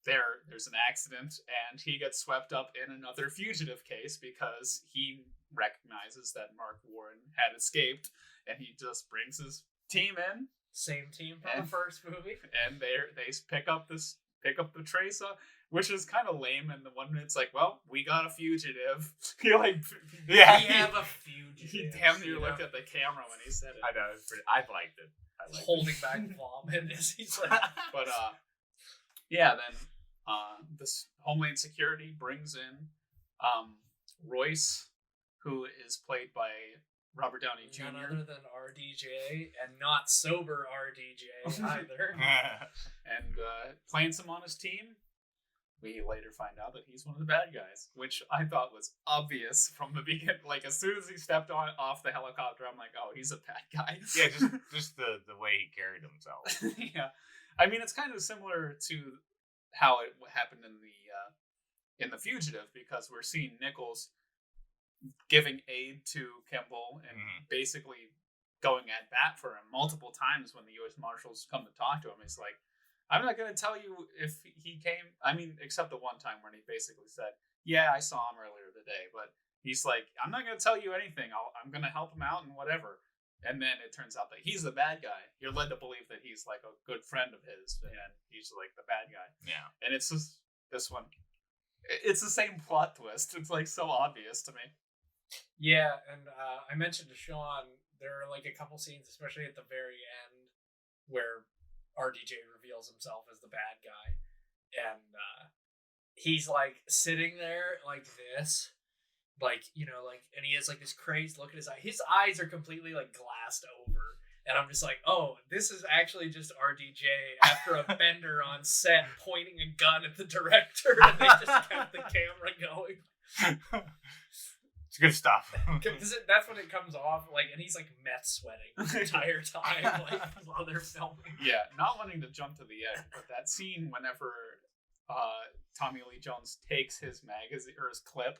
Speaker 1: There's an accident, and he gets swept up in another fugitive case because he recognizes that Mark Warren had escaped, and he just brings his team in.
Speaker 3: Same team from the first movie,
Speaker 1: and they pick up the trace, which is kind of lame. And the one minute's like, well, we got a fugitive.
Speaker 3: We have a fugitive.
Speaker 1: He damn near looked at the camera when he said it.
Speaker 2: I know, I liked it.
Speaker 3: Holding back vomit as he's like.
Speaker 1: But then this Homeland Security brings in Royce, who is played by Robert Downey Jr.
Speaker 3: None other than RDJ, and not sober RDJ either.
Speaker 1: And plants him on his team. We later find out that he's one of the bad guys, which I thought was obvious from the beginning. Like, as soon as he stepped off the helicopter, I'm like, oh, he's a bad guy.
Speaker 2: Yeah, just the way he carried himself.
Speaker 1: Yeah. I mean, it's kind of similar to how it happened in the Fugitive, because we're seeing Nichols giving aid to Kimball and basically going at bat for him multiple times when the U.S. Marshals come to talk to him. He's like, I'm not going to tell you if he came. I mean, except the one time when he basically said, yeah, I saw him earlier today. But he's like, I'm not going to tell you anything. I'm going to help him out and whatever. And then it turns out that he's the bad guy. You're led to believe that he's like a good friend of his, and he's like the bad guy.
Speaker 2: Yeah.
Speaker 1: And it's just this one. It's the same plot twist. It's like so obvious to me.
Speaker 3: Yeah, and I mentioned to Shawn, there are like a couple scenes, especially at the very end, where RDJ reveals himself as the bad guy, and he's like sitting there like this, like, you know, like, and he has like this crazed look at his eye. His eyes are completely like glassed over, and I'm just like, oh, this is actually just RDJ after a bender on set pointing a gun at the director, and they just kept the camera going.
Speaker 2: It's good stuff.
Speaker 3: Because that's when it comes off, like, and he's like meth sweating the entire time, like while they're filming.
Speaker 1: Yeah, not wanting to jump to the end, but that scene whenever Tommy Lee Jones takes his magazine or his clip,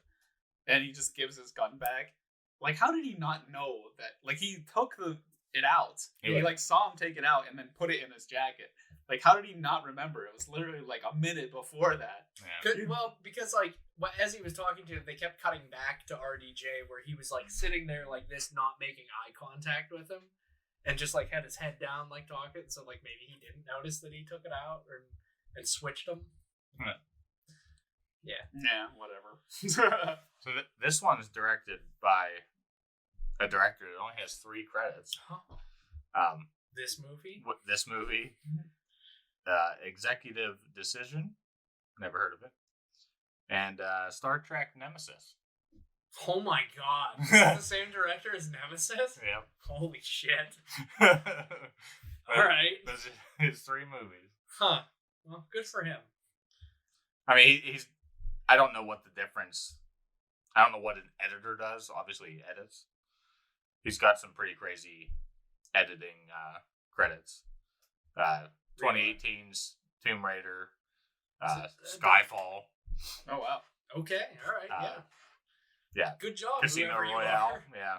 Speaker 1: and he just gives his gun back. Like, how did he not know that? Like, he took it out. He like saw him take it out and then put it in his jacket. Like, how did he not remember? It was literally like a minute before that.
Speaker 2: Yeah.
Speaker 3: Well, because like as he was talking to him, they kept cutting back to RDJ where he was like sitting there like this, not making eye contact with him, and just like had his head down like talking. So like maybe he didn't notice that he took it out and switched them. Yeah, whatever.
Speaker 2: So this one's directed by a director that only has 3 credits.
Speaker 3: This movie?
Speaker 2: This movie. Executive Decision. Never heard of it. And Star Trek Nemesis.
Speaker 3: Oh my god. Is this the same director as Nemesis?
Speaker 2: Yep.
Speaker 3: Holy shit. Alright.
Speaker 2: Those are his 3 movies.
Speaker 3: Huh. Well, good for him.
Speaker 2: I mean, he's... I don't know what the difference... I don't know what an editor does. Obviously, he edits. He's got some pretty crazy editing credits. 2018's Tomb Raider, Skyfall.
Speaker 1: Oh, wow.
Speaker 3: Okay, alright,
Speaker 2: yeah.
Speaker 3: Good job,
Speaker 2: Casino
Speaker 3: whoever you
Speaker 2: Royale,
Speaker 3: are.
Speaker 2: yeah.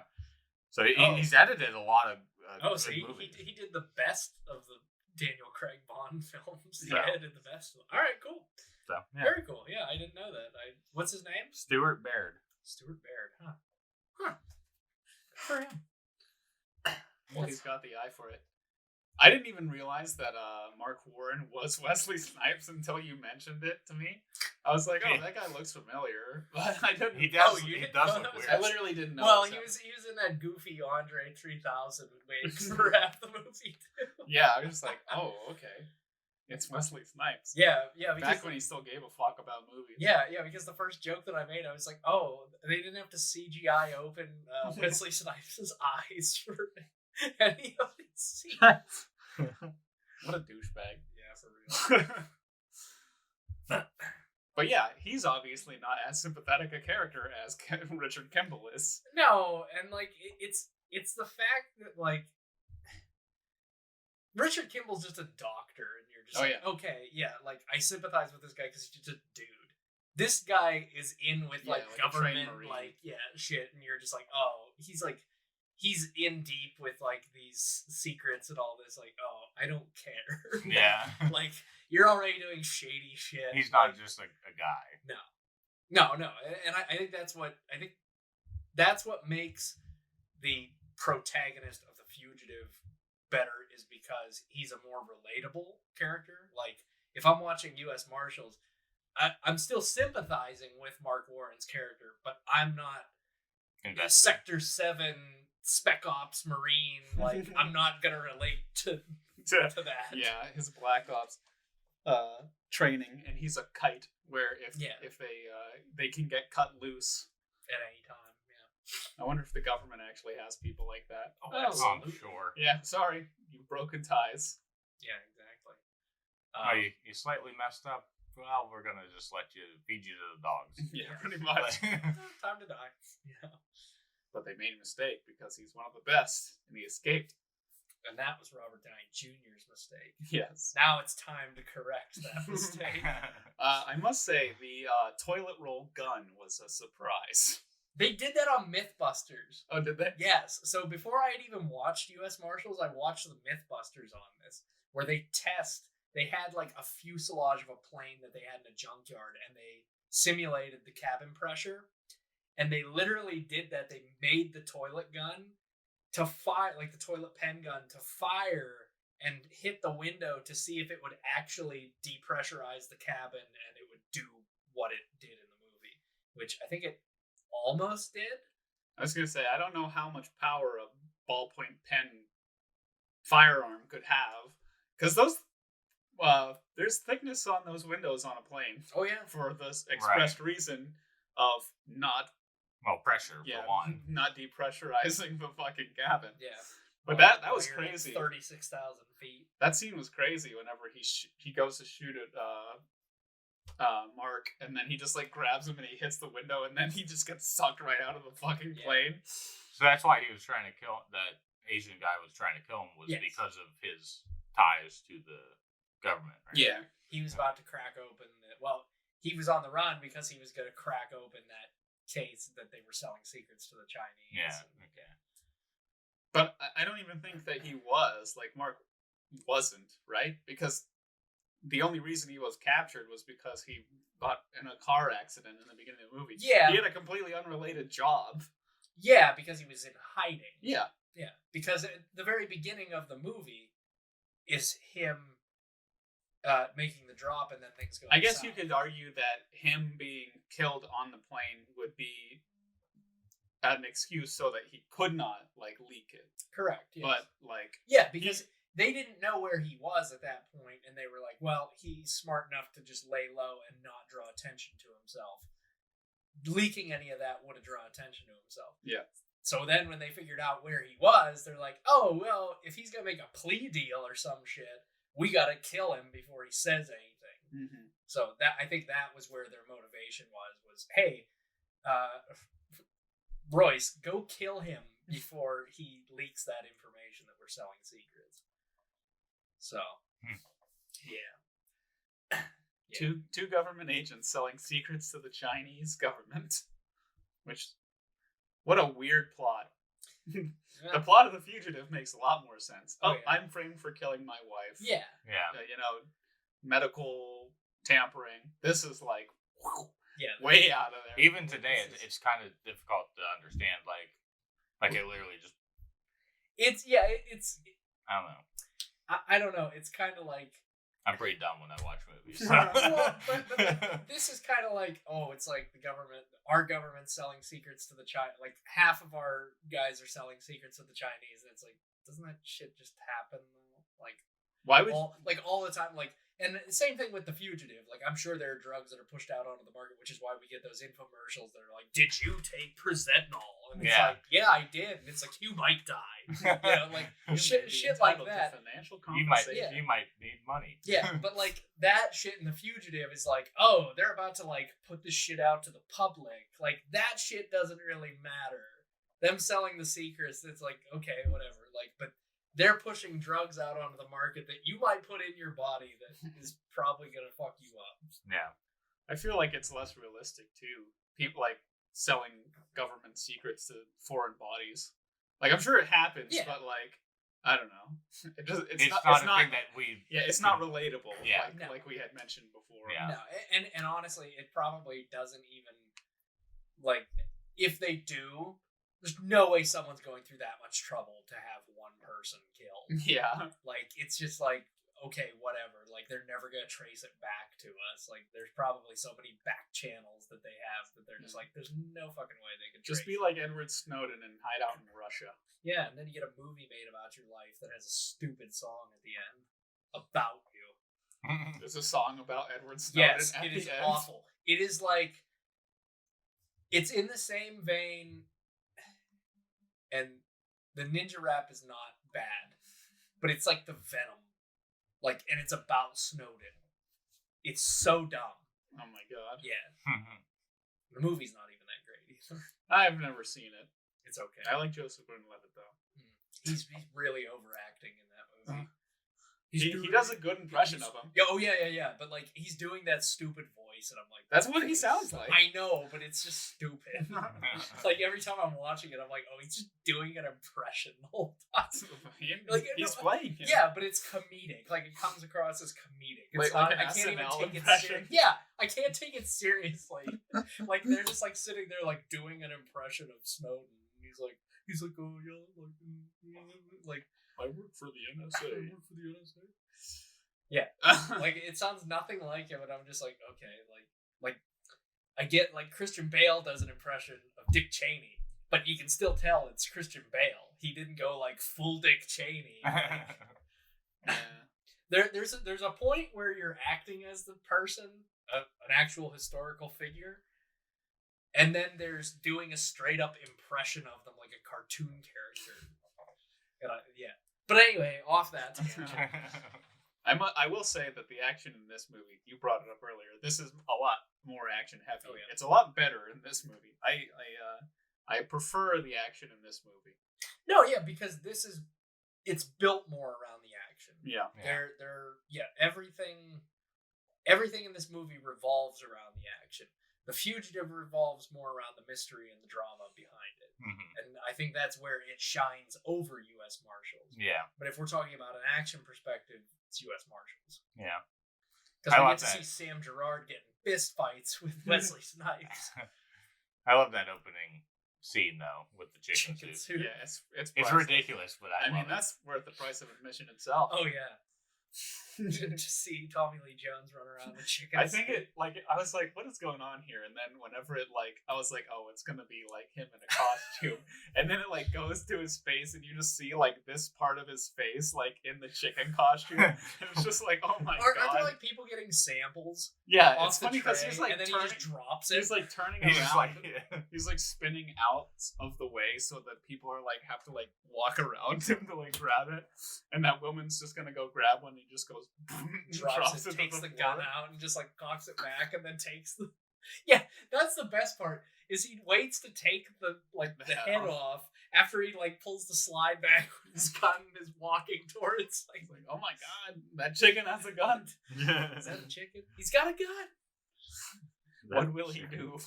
Speaker 2: So he's edited a lot of
Speaker 3: so he did the best of the Daniel Craig Bond films. He
Speaker 2: Yeah.
Speaker 3: edited the best one. Alright, cool.
Speaker 2: So, yeah.
Speaker 3: Very cool. Yeah, I didn't know that. What's his name?
Speaker 2: Stuart Baird.
Speaker 3: Stuart Baird, huh? Good for him.
Speaker 1: Well, he's got the eye for it. I didn't even realize that Mark Warren was Wesley Snipes until you mentioned it to me. I was like, oh, that guy looks familiar. But I didn't.
Speaker 2: He does.
Speaker 3: you
Speaker 2: He
Speaker 3: didn't
Speaker 2: does
Speaker 3: know
Speaker 2: look
Speaker 3: that was
Speaker 2: weird.
Speaker 1: I literally didn't know.
Speaker 3: Well,
Speaker 1: so.
Speaker 3: he was in that goofy Andre 3000 wig for half the movie too.
Speaker 1: Yeah, I was just like, oh, okay. It's Wesley Snipes.
Speaker 3: Yeah. Because
Speaker 1: Back when he still gave a fuck about movies.
Speaker 3: Yeah, because the first joke that I made, I was like, oh, they didn't have to CGI open Wesley Snipes' eyes for any of these scenes.
Speaker 1: What a douchebag.
Speaker 3: Yeah, for real.
Speaker 1: But yeah, he's obviously not as sympathetic a character as Richard Kimball is.
Speaker 3: No, and like it's the fact that like Richard Kimball's just a doctor, and you're just okay, yeah, like I sympathize with this guy because he's just a dude. This guy is in with like government, like shit, and you're just like, oh, he's in deep with like these secrets and all this. Like, oh, I don't care.
Speaker 2: Yeah,
Speaker 3: like you're already doing shady shit.
Speaker 2: He's not just a guy.
Speaker 3: No, and I think that's what makes the protagonist of The Fugitive better, is because he's a more relatable character. Like, if I'm watching US Marshals, I'm still sympathizing with Mark Warren's character, but I'm not Sector 7 Spec Ops Marine. Like, I'm not gonna relate to that.
Speaker 1: Yeah, his Black Ops training, and he's a kite where if they can get cut loose
Speaker 3: at any time.
Speaker 1: I wonder if the government actually has people like that.
Speaker 3: Oh, absolutely.
Speaker 2: Sure.
Speaker 1: Yeah, sorry, you've broken ties.
Speaker 3: Yeah, exactly.
Speaker 2: You slightly messed up. Well, we're gonna just let you feed you to the dogs.
Speaker 1: Yeah, pretty much.
Speaker 3: Time to die. Yeah.
Speaker 1: But they made a mistake because he's one of the best, and he escaped.
Speaker 3: And that was Robert Downey Jr.'s mistake.
Speaker 1: Yes.
Speaker 3: Now it's time to correct that mistake.
Speaker 1: I must say, the toilet roll gun was a surprise.
Speaker 3: They did that on Mythbusters.
Speaker 1: Oh, did they?
Speaker 3: Yes. So before I had even watched US Marshals, I watched the Mythbusters on this, where they had like a fuselage of a plane that they had in a junkyard, and they simulated the cabin pressure. And they literally did that. They made the toilet gun to fire, like the toilet pen gun, to fire and hit the window to see if it would actually depressurize the cabin and it would do what it did in the movie, which I think it almost did.
Speaker 1: I was gonna say, I don't know how much power a ballpoint pen firearm could have, because those there's thickness on those windows on a plane.
Speaker 3: Oh yeah,
Speaker 1: for this expressed reason of not
Speaker 2: pressure for one,
Speaker 1: not depressurizing the fucking cabin.
Speaker 3: Yeah,
Speaker 1: but that was crazy.
Speaker 3: 36,000 feet.
Speaker 1: That scene was crazy. Whenever he goes to shoot at Mark, and then he just like grabs him and he hits the window, and then he just gets sucked right out of the fucking plane.
Speaker 2: So that's why he was trying to kill that Asian guy was trying to kill him was because of his ties to the government. Right?
Speaker 1: Yeah,
Speaker 3: he was about to crack open. He was on the run because he was going to crack open that case that they were selling secrets to the Chinese.
Speaker 2: Yeah.
Speaker 3: Okay.
Speaker 1: But I don't even think that he was like Mark wasn't, right? Because the only reason he was captured was because he got in a car accident in the beginning of the movie.
Speaker 3: Yeah.
Speaker 1: He had a completely unrelated job.
Speaker 3: Yeah, because he was in hiding.
Speaker 1: Yeah.
Speaker 3: Yeah. Because at the very beginning of the movie is him making the drop and then things go
Speaker 1: I guess
Speaker 3: south.
Speaker 1: you could argue that him being killed on the plane would be an excuse so that he could not like leak it.
Speaker 3: Correct. Yes.
Speaker 1: But like
Speaker 3: because they didn't know where he was at that point, and they were like, well, he's smart enough to just lay low and not draw attention to himself. Leaking any of that would have drawn attention to himself.
Speaker 1: Yeah.
Speaker 3: So then when they figured out where he was, they're like, oh, well, if he's going to make a plea deal or some shit, we got to kill him before he says anything.
Speaker 1: Mm-hmm.
Speaker 3: So I think that was where their motivation was, hey, Royce, go kill him before he leaks that information that we're selling secrets. So, yeah.
Speaker 1: Two government agents selling secrets to the Chinese government. What a weird plot. The plot of The Fugitive makes a lot more sense. I'm framed for killing my wife.
Speaker 3: Yeah.
Speaker 1: Medical tampering. This is like
Speaker 2: way out of there. Even today, it's kind of difficult to understand. Like it literally just.
Speaker 3: It's.
Speaker 2: I don't know.
Speaker 3: I don't know. It's kind of like.
Speaker 2: I'm pretty dumb when I watch movies.
Speaker 3: but this is kind of like, it's like our government's selling secrets to the China. Like half of our guys are selling secrets to the Chinese, and it's like, doesn't that shit just happen? Like,
Speaker 1: why would
Speaker 3: all the time? Like, and the same thing with The Fugitive. Like, I'm sure there are drugs that are pushed out onto the market, which is why we get those infomercials that are like, "Did you take Prozenol?" And it's like, "Yeah, I did." And it's like, "You might die." Shit like that.
Speaker 1: Financial
Speaker 2: you might need money.
Speaker 3: Yeah, but like that shit in The Fugitive is like, they're about to like put this shit out to the public. Like that shit doesn't really matter. Them selling the secrets, it's like, okay, whatever. Like, but they're pushing drugs out onto the market that you might put in your body that is probably gonna fuck you up.
Speaker 2: Yeah,
Speaker 1: I feel like it's less realistic too. People like selling government secrets to foreign bodies. Like I'm sure it happens, but like I don't know. It's not a thing that we. Yeah, it's not relatable. Yeah, like we had mentioned before.
Speaker 3: Yeah. No, and honestly, it probably doesn't even like if they do. There's no way someone's going through that much trouble to have one person killed.
Speaker 1: Yeah.
Speaker 3: Like, it's just like, okay, whatever. Like, they're never going to trace it back to us. Like, there's probably so many back channels that they have that they're just like, there's no fucking way they can trace
Speaker 1: just be like Edward Snowden and hide out in Russia.
Speaker 3: Yeah, and then you get a movie made about your life that has a stupid song at the end about you.
Speaker 1: There's a song about Edward Snowden
Speaker 3: at the end. Yes, it is awful. It is like, it's in the same vein. And the ninja rap is not bad, but it's like the Venom, like, and it's about Snowden. It's so dumb.
Speaker 1: Oh my god.
Speaker 3: Yeah. The movie's not even that great either.
Speaker 1: I've never seen it.
Speaker 3: It's okay.
Speaker 1: I like Joseph Gordon-Levitt though.
Speaker 3: He's really overacting in that movie.
Speaker 1: He does a good impression of him.
Speaker 3: Yeah. But like he's doing that stupid voice, and I'm like,
Speaker 1: that's what he sounds like.
Speaker 3: I know, but it's just stupid. Like every time I'm watching it, I'm like, he's just doing an impression the whole time.
Speaker 1: Like he's playing him.
Speaker 3: Yeah, but it's comedic. Like it comes across as comedic. It's
Speaker 1: like
Speaker 3: I can't even take it seriously. Yeah, I can't take it seriously. Like they're just like sitting there like doing an impression of Snowden. And he's like, oh yeah, like.
Speaker 1: I work for the NSA.
Speaker 3: Yeah, like it sounds nothing like him, and I'm just like, okay, like I get like Christian Bale does an impression of Dick Cheney, but you can still tell it's Christian Bale. He didn't go like full Dick Cheney. There's a point where you're acting as the person, an actual historical figure, and then there's doing a straight up impression of them like a cartoon character. Yeah. But anyway, off that tangent.
Speaker 1: I will say that the action in this movie, you brought it up earlier, this is a lot more action heavy. Oh, yeah. It's a lot better in this movie. I prefer the action in this movie.
Speaker 3: No, yeah, because it's built more around the action.
Speaker 1: Yeah.
Speaker 3: Everything in this movie revolves around the action. The Fugitive revolves more around the mystery and the drama behind it. Mm-hmm. And I think that's where it shines over US Marshals.
Speaker 2: Yeah.
Speaker 3: But if we're talking about an action perspective, it's US Marshals.
Speaker 2: Yeah.
Speaker 3: Because we get to see Sam Gerard getting fist fights with Wesley Snipes.
Speaker 2: I love that opening scene, though, with the chicken suit.
Speaker 1: Yeah, it's
Speaker 2: ridiculous, but I mean,
Speaker 1: that's worth the price of admission itself.
Speaker 3: Oh, yeah. To see Tommy Lee Jones run around with chicken.
Speaker 1: I think I was like, what is going on here? And then whenever I was like, oh, it's gonna be like him in a costume. And then it like goes to his face, and you just see like this part of his face like in the chicken costume. And it's just like, oh my god.
Speaker 3: Are there like people getting samples?
Speaker 1: Yeah, it's funny because he's like,
Speaker 3: and then he just drops it.
Speaker 1: He's like turning around. He's like spinning out of the way so that people are like have to like walk around him to like grab it. And that woman's just gonna go grab one. And he just goes.
Speaker 3: Drops it, takes the gun out, and just like cocks it back, and then takes the. Yeah, that's the best part. Is he waits to take the head off after he like pulls the slide back with his gun and is walking towards like
Speaker 1: oh my god, that chicken has a gun.
Speaker 3: Is that a chicken? He's got a gun.
Speaker 1: What will he do?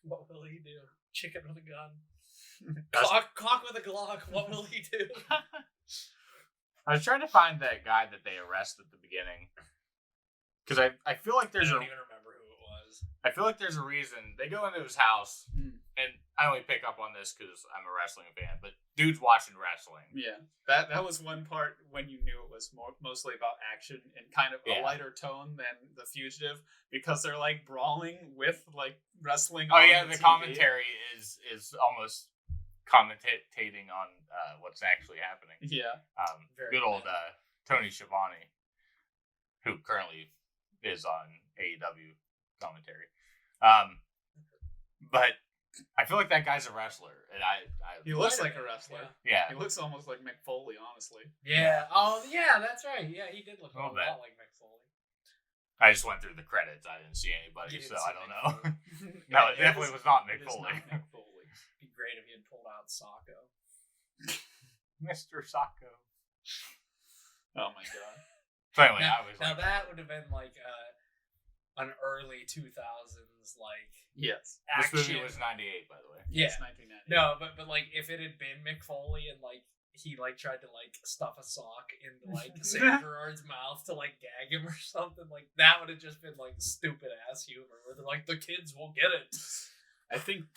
Speaker 3: What will he do? Chicken with a gun. Cock with a Glock. What will he do?
Speaker 2: I was trying to find that guy that they arrest at the beginning. Because I feel like there's
Speaker 3: I don't even remember who it was.
Speaker 2: I feel like there's a reason. They go into his house, and I only pick up on this because I'm a wrestling fan, but dude's watching wrestling.
Speaker 1: Yeah. That was one part when you knew it was mostly about action and kind of a lighter tone than The Fugitive, because they're like brawling with like wrestling.
Speaker 2: Oh yeah, the commentary is almost commentating on what's actually happening.
Speaker 1: Yeah.
Speaker 2: Good old Tony Schiavone, who currently is on AEW commentary. But I feel like that guy's a wrestler, and
Speaker 1: he looks like a wrestler.
Speaker 2: Yeah.
Speaker 1: He looks almost like Mick Foley, honestly.
Speaker 3: Yeah. Oh, yeah, that's right. Yeah, he did look a lot like Mick Foley.
Speaker 2: I just went through the credits. I didn't see anybody, so I don't know. No, it definitely was not Mick Foley.
Speaker 1: Mick Foley.
Speaker 3: It'd be great if he had pulled out Sacco.
Speaker 2: Mr. Sacco.
Speaker 1: Oh my god.
Speaker 2: So anyway,
Speaker 3: now that would have been like an early 2000s like
Speaker 1: yes.
Speaker 3: Action.
Speaker 2: This movie was 98, by the way.
Speaker 1: Yeah, 1998.
Speaker 3: No, but like if it had been Mick Foley and like he like tried to like stuff a sock into like Sam Gerard's mouth to like gag him or something, like that would have just been like stupid ass humor where they're like the kids will get it.
Speaker 1: I think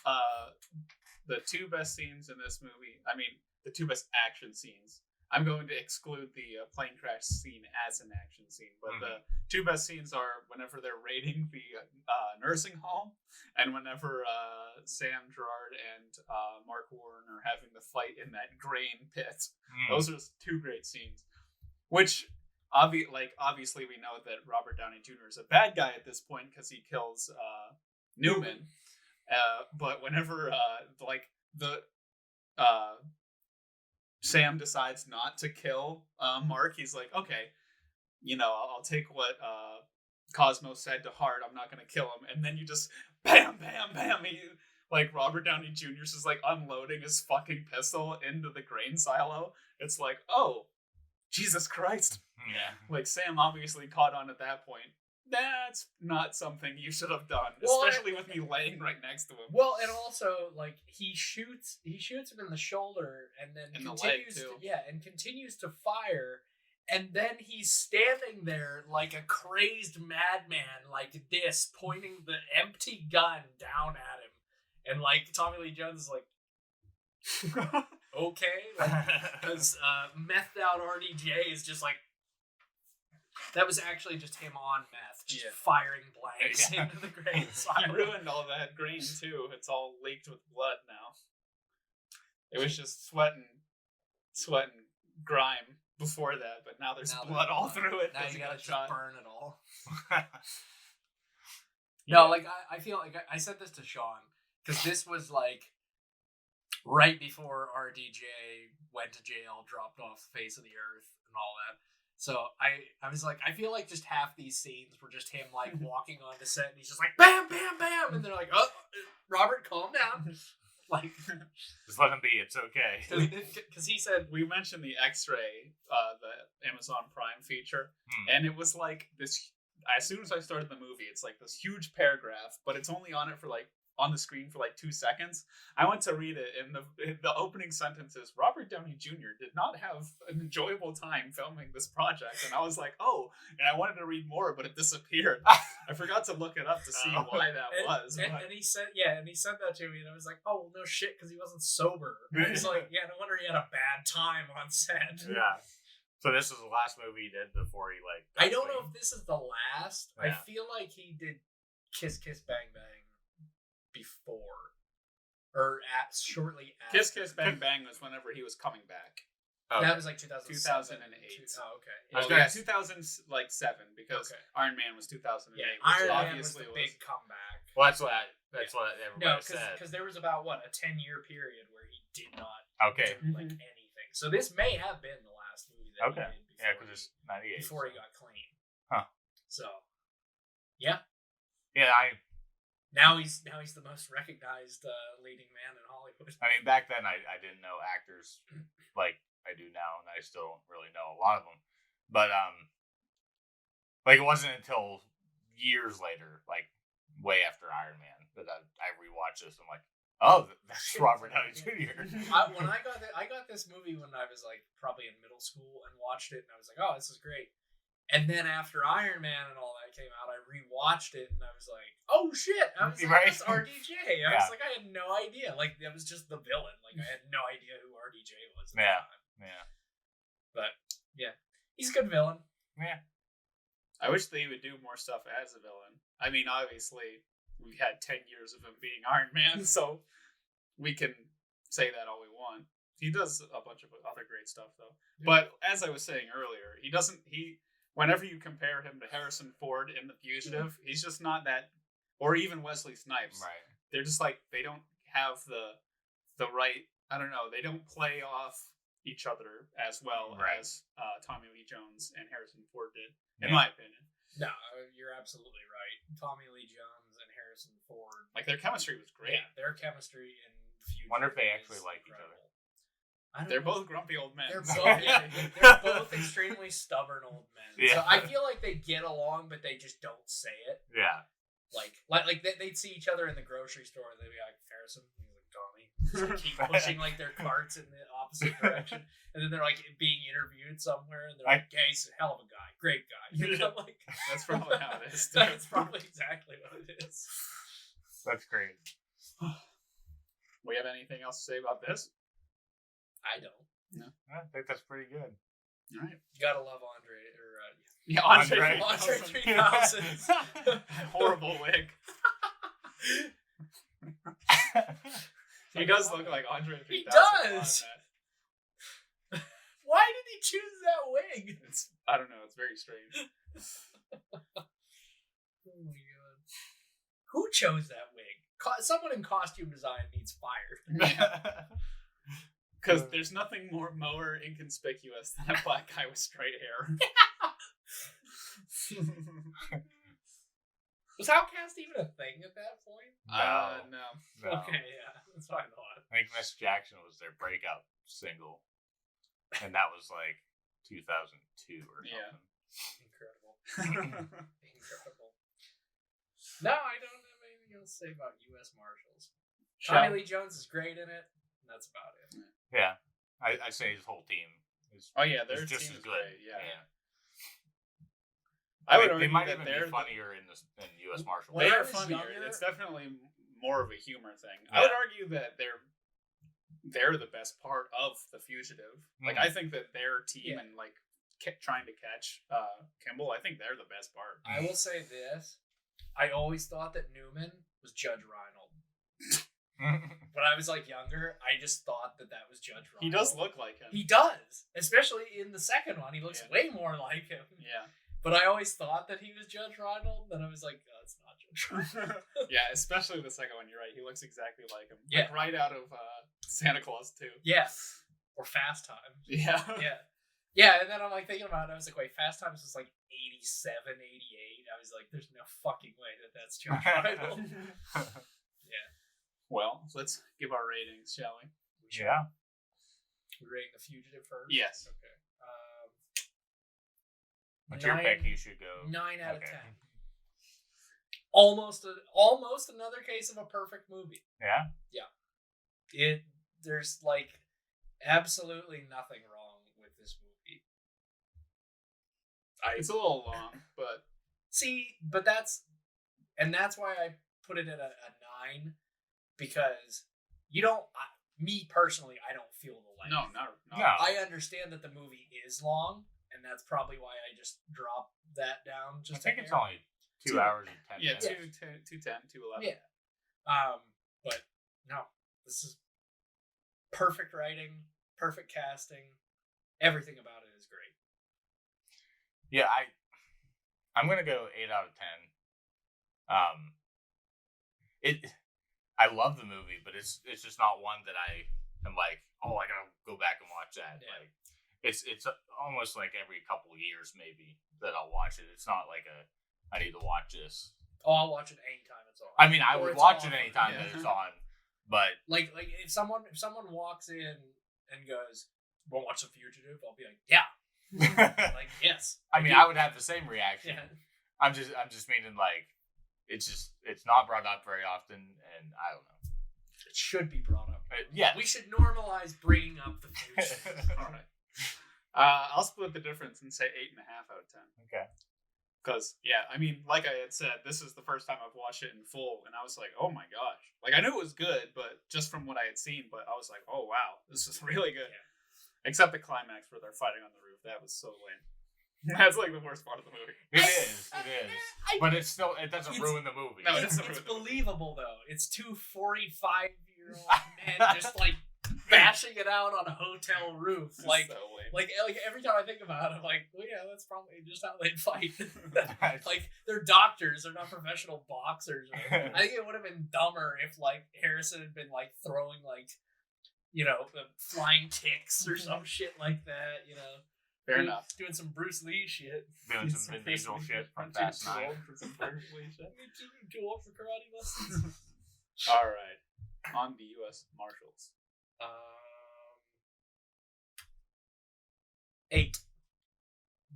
Speaker 1: the two best scenes in this movie, I mean the two best action scenes. I'm going to exclude the plane crash scene as an action scene, but the two best scenes are whenever they're raiding the nursing home and whenever Sam Gerard and Mark Warren are having the fight in that grain pit. Those are two great scenes. Which, obviously we know that Robert Downey Jr. is a bad guy at this point because he kills Newman. But whenever Sam decides not to kill Mark, he's like, okay, I'll take what Cosmo said to heart. I'm not going to kill him. And then you just bam, bam, bam. Robert Downey Jr. is like unloading his fucking pistol into the grain silo. It's like, oh, Jesus Christ.
Speaker 2: Yeah.
Speaker 1: Sam obviously caught on at that point. That's not something you should have done, especially with me laying right next to him.
Speaker 3: Well, and also he shoots him in the shoulder and then continues to fire, and then he's standing there like a crazed madman like this, pointing the empty gun down at him, and Tommy Lee Jones is like okay, because methed out RDJ is just like. That was actually just him on meth, just firing blanks into the grain silo.
Speaker 1: He ruined all that grain, too. It's all leaked with blood now. It was just sweat and grime before that, but now there's blood all through it.
Speaker 3: Now you gotta just burn it all.
Speaker 1: No,
Speaker 3: I feel like I said this to Shawn, because this was right before RDJ went to jail, dropped off the face of the earth, and all that. So I was like, I feel like just half these scenes were just him like walking onto set and he's just like bam, bam, bam, and they're like, oh, Robert, calm down. Like,
Speaker 2: just let him be. It's okay.
Speaker 3: Because he said
Speaker 1: we mentioned the X-ray, the Amazon Prime feature, and it was like this. As soon as I started the movie, it's like this huge paragraph, but it's only on the screen for like 2 seconds. I went to read it, and the opening sentence is, Robert Downey Jr. did not have an enjoyable time filming this project. And I was like, oh, and I wanted to read more, but it disappeared. I forgot to look it up to see why that was.
Speaker 3: And he said that to me, and I was like, oh, well, no shit, because he wasn't sober. I was like, yeah, no wonder he had a bad time on set.
Speaker 2: Yeah. So this was the last movie he did before he like.
Speaker 3: I don't know if this is the last.
Speaker 2: Yeah.
Speaker 3: I feel like he did Kiss Kiss Bang Bang before, or shortly after.
Speaker 1: Kiss Kiss Bang Bang was whenever he was coming back.
Speaker 3: Oh, that was like 2008.
Speaker 1: Oh,
Speaker 3: okay.
Speaker 1: Yeah, 2007 because Iron Man was 2008.
Speaker 3: Yeah, Iron Man was the big comeback.
Speaker 2: Well, that's what everybody said.
Speaker 3: Because there was about a 10-year period where he did not
Speaker 2: do
Speaker 3: anything. So this may have been the last movie that he did
Speaker 2: because it's 98
Speaker 3: before he got clean.
Speaker 2: Huh.
Speaker 3: So, yeah.
Speaker 2: Yeah,
Speaker 3: Now he's the most recognized leading man in Hollywood.
Speaker 2: I mean, back then I didn't know actors like I do now, and I still don't really know a lot of them. But like it wasn't until years later, like way after Iron Man, that I rewatched this. I'm like, oh, that's Robert Downey Jr.
Speaker 3: When I got this movie when I was like probably in middle school and watched it, and I was like, oh, this is great. And then after Iron Man and all that came out, I rewatched it and I was like, oh shit, I was like, that's RDJ. I was like, I had no idea. Like, that was just the villain. Like, I had no idea who RDJ was at the time.
Speaker 2: Yeah.
Speaker 3: But, yeah. He's a good villain.
Speaker 2: Yeah.
Speaker 1: I wish they would do more stuff as a villain. I mean, obviously, we had 10 years of him being Iron Man, so we can say that all we want. He does a bunch of other great stuff, though. Yeah. But as I was saying earlier, whenever you compare him to Harrison Ford in The Fugitive, he's just not that, or even Wesley Snipes.
Speaker 2: Right.
Speaker 1: They're just like, they don't have the right, I don't know, they don't play off each other as well as Tommy Lee Jones and Harrison Ford did, in my opinion.
Speaker 3: No, you're absolutely right. Tommy Lee Jones and Harrison Ford.
Speaker 1: Like, their chemistry was great.
Speaker 3: Yeah, their chemistry in The Fugitive.
Speaker 2: Wonder if they actually like each other.
Speaker 1: They're both grumpy old men.
Speaker 3: They're both extremely stubborn old men.
Speaker 2: Yeah.
Speaker 3: So I feel like they get along, but they just don't say it.
Speaker 2: Yeah.
Speaker 3: Like they'd see each other in the grocery store and they'd be like, Harrison, he's like, Tommy. So they keep pushing like their carts in the opposite direction. And then they're like being interviewed somewhere and they're like, yeah, he's a hell of a guy. Great guy. You know, like,
Speaker 1: that's probably how it is.
Speaker 3: That's probably exactly what it is.
Speaker 2: That's great.
Speaker 1: We have anything else to say about this?
Speaker 3: I don't.
Speaker 1: No.
Speaker 2: I think that's pretty good.
Speaker 1: All right.
Speaker 3: You gotta love Andre.
Speaker 1: Andre
Speaker 3: 3000.
Speaker 1: Horrible wig. He does look like Andre 3000.
Speaker 3: He does. Why did he choose that wig?
Speaker 1: I don't know. It's very strange.
Speaker 3: Oh my god. Who chose that wig? Someone in costume design needs fired.
Speaker 1: Because there's nothing more inconspicuous than a black guy with straight hair.
Speaker 3: Was Outcast even a thing at that point?
Speaker 1: No.
Speaker 3: Okay, yeah. That's what I thought.
Speaker 2: I think Miss Jackson was their breakout single. And that was like 2002 or something.
Speaker 1: Yeah.
Speaker 3: Incredible. Incredible. No, I don't have anything else to say about US Marshals. Tommy Lee Jones is great in it. And that's about it.
Speaker 2: Yeah, I say his whole team is.
Speaker 1: Oh yeah, their
Speaker 2: just
Speaker 1: team
Speaker 2: as good.
Speaker 1: Great. Yeah.
Speaker 2: I would argue they might even be funnier in U.S. Marshals.
Speaker 1: They are funnier. It's definitely more of a humor thing. Yeah. I would argue that they're the best part of The Fugitive. Like I think that their team and like trying to catch Kimball, I think they're the best part.
Speaker 3: I will say this: I always thought that Newman was Judge Reinhold. When I was like younger, I just thought that was Judge Reinhold.
Speaker 1: He does look like him.
Speaker 3: He does, especially in the second one. He looks way more like him.
Speaker 1: Yeah.
Speaker 3: But I always thought that he was Judge Reinhold. Then I was like, no, it's not Judge Reinhold.
Speaker 1: Yeah, especially the second one. You're right. He looks exactly like him.
Speaker 3: Yeah.
Speaker 1: Like right out of Santa Claus 2.
Speaker 3: Yeah. Or Fast Times.
Speaker 1: Yeah.
Speaker 3: Yeah. Yeah, and then I'm like thinking about it. I was like, wait, Fast Times was like 87, 88. I was like, there's no fucking way that's Josh Rival. Yeah.
Speaker 1: Well, let's give our ratings, shall we?
Speaker 2: Yeah.
Speaker 3: We're rating The Fugitive first?
Speaker 1: Yes.
Speaker 3: Okay.
Speaker 2: What's your pick? You should go
Speaker 3: 9 out of 10. Almost another case of a perfect movie.
Speaker 2: Yeah?
Speaker 3: Yeah. There's like absolutely nothing wrong with this movie.
Speaker 1: It's a little long, but
Speaker 3: that's why I put it at a 9, because you don't. Me personally, I don't feel the length.
Speaker 1: No.
Speaker 3: I understand that the movie is long, and that's probably why I just dropped that down.
Speaker 2: I think it's only 2 hours and 10 minutes.
Speaker 1: Yeah, 2:10, 2:11.
Speaker 3: Yeah. But no, this is perfect writing, perfect casting. Everything about it is great.
Speaker 2: Yeah, I'm gonna go 8 out of 10. I love the movie, but it's just not one that I am like, oh, I gotta go back and watch that.
Speaker 3: Yeah.
Speaker 2: Like, it's almost like every couple of years maybe that I'll watch it. It's not like I need to watch this.
Speaker 3: Oh, I'll watch it anytime it's on.
Speaker 2: I mean, I
Speaker 3: Or
Speaker 2: would
Speaker 3: it's
Speaker 2: watch
Speaker 3: on.
Speaker 2: it anytime that it's on, but
Speaker 3: like if someone walks in and goes, "Want to watch The Fugitive?" I'll be like, "Yeah." Like, yes.
Speaker 2: I mean, I would have the same reaction.
Speaker 3: Yeah.
Speaker 2: I'm just meaning like it's not brought up very often, and I don't know.
Speaker 3: It should be brought up.
Speaker 2: Yeah,
Speaker 3: We should normalize bringing up The Fugitive.
Speaker 1: All right. I'll split the difference and say 8.5 out of 10.
Speaker 2: Okay.
Speaker 1: Because, yeah, I mean, like I had said, this is the first time I've watched it in full, and I was like, oh my gosh. Like, I knew it was good, but just from what I had seen, but I was like, oh wow, this is really good.
Speaker 3: Yeah.
Speaker 1: Except the climax where they're fighting on the roof. That was so lame. That's like the worst part of the movie.
Speaker 2: It is. But it doesn't ruin the movie.
Speaker 1: No,
Speaker 3: It's
Speaker 1: ruin the movie.
Speaker 3: believable, though. It's two 45-year-old men just, like, bashing it out on a hotel roof.
Speaker 1: It's
Speaker 3: Like,
Speaker 1: so lame.
Speaker 3: like every time I think about it, I'm like, well, yeah, that's probably just how they'd fight. Like, they're doctors. They're not professional boxers. I think it would have been dumber if, like, Harrison had been, like, throwing, like, flying kicks or some shit like that,
Speaker 1: Fair enough.
Speaker 3: Doing some Bruce Lee shit.
Speaker 2: Doing some Vin Diesel shit from Fast 9.
Speaker 3: Too old for karate lessons.
Speaker 1: All right. On the US Marshals.
Speaker 3: 8.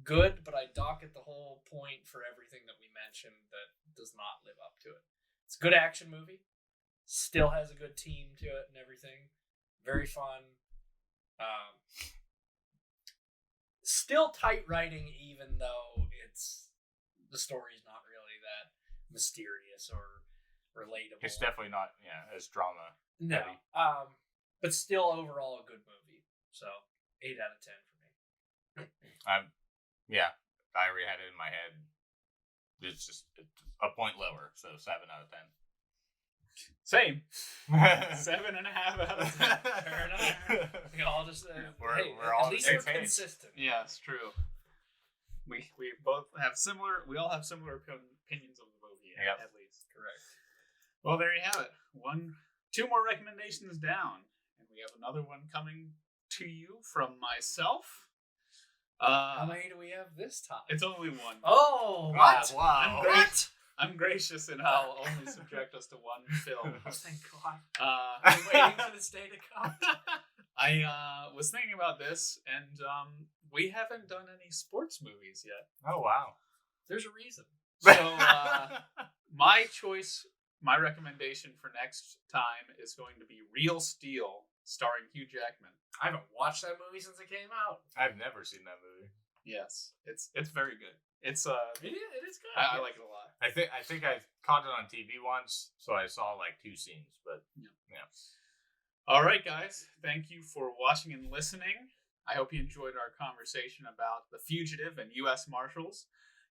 Speaker 3: Good, but I dock at the whole point for everything that we mentioned that does not live up to it. It's a good action movie. Still has a good team to it and everything. Very fun. Still tight writing, even though the story's not really that mysterious or relatable.
Speaker 2: It's definitely not, as drama.
Speaker 3: No.
Speaker 2: heavy.
Speaker 3: But still overall a good movie. So 8 out of 10 for me.
Speaker 2: I already had it in my head. It's a point lower, so 7 out of 10.
Speaker 1: Same. 7.5 out of 10.
Speaker 3: Fair enough. We all just
Speaker 2: we're all
Speaker 3: at least
Speaker 2: on the
Speaker 3: we're
Speaker 2: same page.
Speaker 3: consistent.
Speaker 1: Yeah, it's true. We both have similar. We all have similar opinions of the movie.
Speaker 2: Yep.
Speaker 1: At least.
Speaker 3: Correct.
Speaker 1: Well, there you have it. 2 more recommendations down, and we have another one coming to you from myself.
Speaker 3: How many do we have this time?
Speaker 1: It's only one.
Speaker 3: Oh,
Speaker 2: What?
Speaker 3: what?
Speaker 2: Wow.
Speaker 1: I'm gracious and I'll only subject us to one film.
Speaker 3: Oh, thank God.
Speaker 1: I'm
Speaker 3: I'm waiting for this day to come.
Speaker 1: I was thinking about this, and we haven't done any sports movies yet.
Speaker 2: Oh, wow.
Speaker 3: There's a reason.
Speaker 1: So my recommendation for next time is going to be Real Steel, starring Hugh Jackman.
Speaker 3: I haven't watched that movie since it came out.
Speaker 2: I've never seen that movie.
Speaker 1: Yes, it's very good. It is good. I like it a lot.
Speaker 2: I think I caught it on TV once, so I saw like 2 scenes, but yeah.
Speaker 1: All right, guys. Thank you for watching and listening. I hope you enjoyed our conversation about The Fugitive and US Marshals.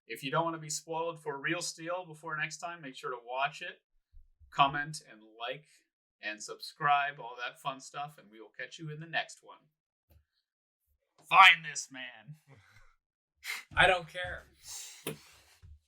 Speaker 1: If you don't want to be spoiled for Real Steel before next time, make sure to watch it, comment, and like, and subscribe, all that fun stuff, and we will catch you in the next one. Find this man.
Speaker 3: I don't care.